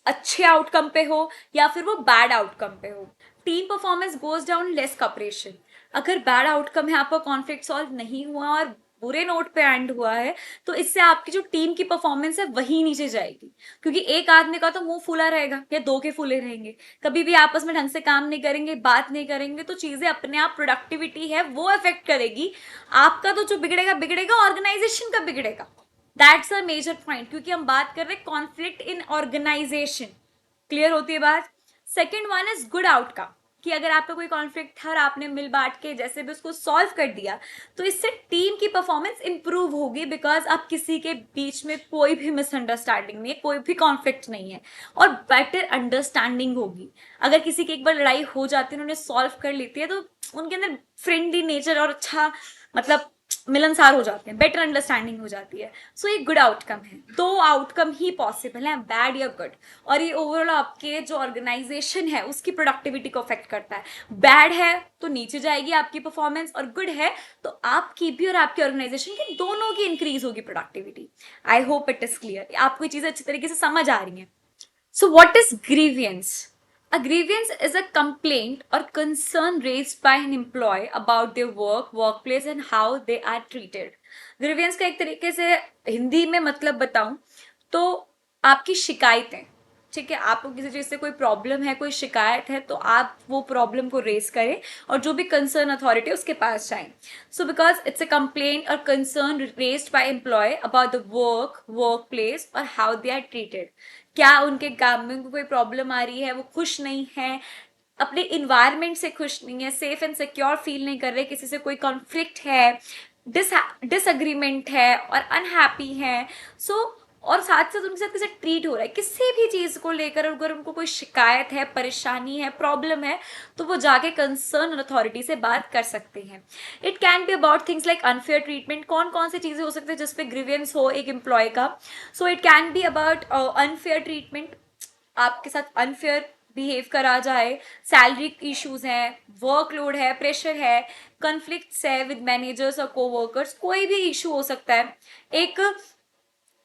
अच्छे आउटकम पे हो या फिर वो बैड आउटकम पे हो। Team performance goes down, less cooperation. अगर बैड आउटकम है, आपका कॉन्फ्लिक्ट सॉल्व नहीं हुआ और बुरे नोट पे एंड हुआ है, तो इससे आपकी जो टीम की परफॉर्मेंस है वही नीचे जाएगी। क्योंकि एक आदमी का तो मुंह फूला रहेगा या दो के फूले रहेंगे, कभी भी आपस में ढंग से काम नहीं करेंगे, बात नहीं करेंगे, तो चीजें अपने आप, प्रोडक्टिविटी है वो अफेक्ट करेगी। आपका तो जो बिगड़ेगा बिगड़ेगा, ऑर्गेनाइजेशन का बिगड़ेगा। दैट्स अ मेजर पॉइंट, क्योंकि हम बात कर रहे हैं कॉन्फ्लिक्ट इन ऑर्गेनाइजेशन। क्लियर होती है बात? Second one is good outcome, कि अगर आपका कोई कॉन्फ्लिक्ट था और आपने मिल बांट के जैसे भी उसको सॉल्व कर दिया, तो इससे टीम की परफॉर्मेंस इंप्रूव होगी, बिकॉज अब किसी के बीच में कोई भी मिसअंडरस्टैंडिंग नहीं है, कोई भी कॉन्फ्लिक्ट नहीं है, और बेटर अंडरस्टैंडिंग होगी। अगर किसी की एक बार लड़ाई हो जाती है, उन्होंने सॉल्व कर लेती है, तो उनके अंदर फ्रेंडली नेचर और अच्छा मतलब मिलनसार हो जाते हैं, बेटर अंडरस्टैंडिंग हो जाती है। सो ये गुड आउटकम है। दो आउटकम ही पॉसिबल है, बैड या गुड, और ये ओवरऑल आपके जो ऑर्गेनाइजेशन है उसकी प्रोडक्टिविटी को अफेक्ट करता है। बैड है तो नीचे जाएगी आपकी परफॉर्मेंस, और गुड है तो आपकी भी और आपकी ऑर्गेनाइजेशन की दोनों की इंक्रीज होगी productivity. I hope it is clear, आपको ये चीजें अच्छी तरीके से समझ आ रही हैं। So, what is grievance? A grievance is a complaint or concern raised by an employee about their work, workplace and how they are treated. Grievance का एक तरीके से हिंदी में मतलब बताऊं तो आपकी शिकायतें, ठीक है, आपको किसी चीज से कोई प्रॉब्लम है, कोई शिकायत है, तो आप वो प्रॉब्लम को रेज करें और जो भी कंसर्न अथॉरिटी उसके पास जाएं। So because it's a complaint or concern raised by employee about the work place or how they are treated. क्या उनके काम में कोई प्रॉब्लम आ रही है, वो खुश नहीं है, अपने इन्वायरमेंट से खुश नहीं है, सेफ एंड सिक्योर फील नहीं कर रहे, किसी से कोई कॉन्फ्लिक्ट है, डिसएग्रीमेंट है और अनहैप्पी है। सो और साथ साथ उनके साथ कैसे ट्रीट हो रहा है, किसी भी चीज को लेकर अगर उनको कोई शिकायत है, परेशानी है, प्रॉब्लम है, तो वो जाके कंसर्न अथॉरिटी से बात कर सकते हैं। It can be about things like unfair treatment. कौन कौन सी चीजें हो सकती है जिसपे ग्रीवियंस हो एक एम्प्लॉय का? So it can be about unfair treatment, आपके साथ अनफेयर बिहेव करा जाए, सैलरी इश्यूज हैं, वर्कलोड है, प्रेशर है, कन्फ्लिक्ट्स है विद मैनेजर्स और कोवर्कर्स, कोई भी इशू हो सकता है। एक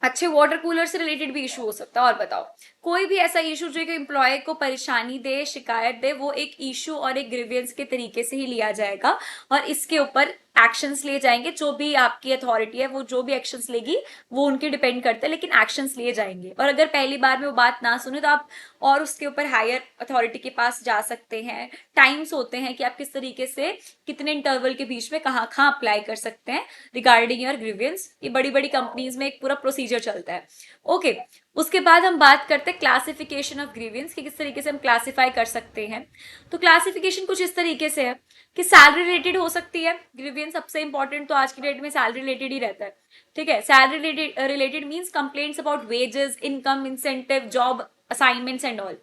अच्छे वाटर कूलर से रिलेटेड भी इशू हो सकता है। और बताओ, कोई भी ऐसा इशू जो एक एम्प्लॉय को परेशानी दे, शिकायत दे, वो एक इशू और एक ग्रीवियंस के तरीके से ही लिया जाएगा और इसके ऊपर एक्शंस लिए जाएंगे। जो भी आपकी अथॉरिटी है वो जो भी एक्शंस लेगी वो उनके डिपेंड करते हैं, लेकिन एक्शंस लिए जाएंगे। और अगर पहली बार में वो बात ना सुने तो आप और उसके ऊपर हायर अथॉरिटी के पास जा सकते हैं। टाइम्स होते हैं कि आप किस तरीके से कितने इंटरवल के बीच में कहाँ कहाँ अप्लाई कर सकते हैं रिगार्डिंग योर ग्रीवियंस। ये बड़ी बड़ी कंपनीज में एक पूरा प्रोसीजर चलता है। ओके, उसके बाद हम बात करते हैं क्लासिफिकेशन ऑफ ग्रीवियंस, कि किस तरीके से हम क्लासिफाई कर सकते हैं। तो क्लासिफिकेशन कुछ इस तरीके से है कि सैलरी रिलेटेड हो सकती है ग्रीवियंस, सबसे इंपॉर्टेंट तो आज की डेट में सैलरी रिलेटेड ही रहता है। ठीक है, salary related means complaints about wages, income, incentive, job assignments and all.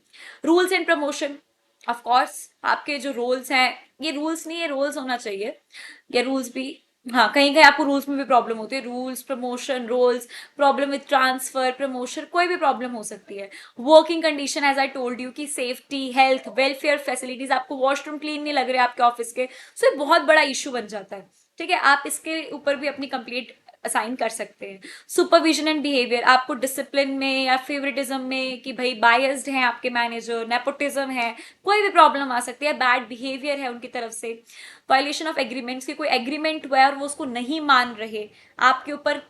Rules and promotion, of course आपके जो रूल्स हैं, ये रूल्स नहीं है, रोल्स होना चाहिए, या रूल्स भी, हाँ कहीं कहीं आपको रूल्स में भी प्रॉब्लम होती है। Rules, promotion, roles, problem with transfer, promotion, कोई भी प्रॉब्लम हो सकती है। Working condition, as I told you, की सेफ्टी, हेल्थ, वेलफेयर फैसिलिटीज, आपको वॉशरूम क्लीन नहीं लग रहे आपके ऑफिस के, सो ये बहुत बड़ा इशू बन जाता है। ठीक है, आप इसके ऊपर भी अपनी कंप्लीट असाइन कर सकते हैं। सुपरविजन एंड बिहेवियर, आपको डिसिप्लिन में या फेवरेटिज्म में कि भाई बायस्ड हैं आपके मैनेजर, नेपोटिज्म है, कोई भी प्रॉब्लम आ सकती है, बैड बिहेवियर है उनकी तरफ से। वायलेशन ऑफ एग्रीमेंट्स, की कोई एग्रीमेंट हुआ है और वो उसको नहीं मान रहे, आपके ऊपर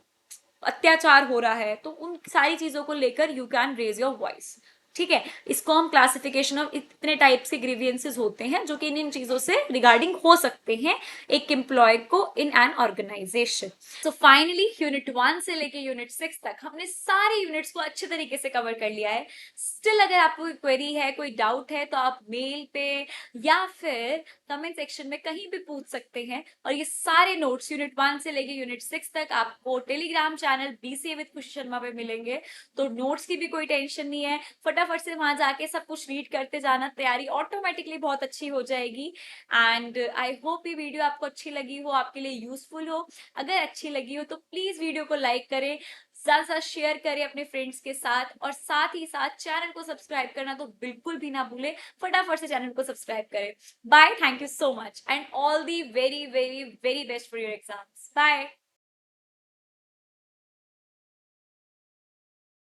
अत्याचार हो रहा है, तो उन सारी चीजों को लेकर you can raise your voice. ठीक है, इसको हम क्लासिफिकेशन ऑफ, इतने टाइप से ग्रीवियंसेस होते हैं जो कि इन चीजों से रिगार्डिंग हो सकते हैं एक एम्प्लॉय को in an organisation. So finally unit 1 से लेके यूनिट 6 तक हमने सारे यूनिट्स को अच्छे तरीके से कवर कर लिया है। स्टिल अगर आपको कोई क्वेरी है, कोई डाउट है, तो आप मेल पे या फिर कमेंट सेक्शन में कहीं भी पूछ सकते हैं। और ये सारे नोट्स यूनिट 1 से लेके यूनिट 6 तक आपको टेलीग्राम चैनल बीसीए विद खुशी शर्मा पे मिलेंगे। तो नोट्स की भी कोई टेंशन नहीं है, फटाफट से वहां जाके सब कुछ रीड करते जाना, तैयारी ऑटोमेटिकली बहुत अच्छी हो जाएगी। एंड आई होप ये वीडियो आपको अच्छी लगी हो, आपके लिए यूजफुल हो। अगर अच्छी लगी हो तो प्लीज वीडियो को लाइक करें, ज्यादा से ज्यादा शेयर करें अपने फ्रेंड्स के साथ, और साथ ही साथ चैनल को सब्सक्राइब करना तो बिल्कुल भी ना भूले, फटाफट से चैनल को सब्सक्राइब करें। Bye, thank you so much and all the very very very best for your exams. Bye.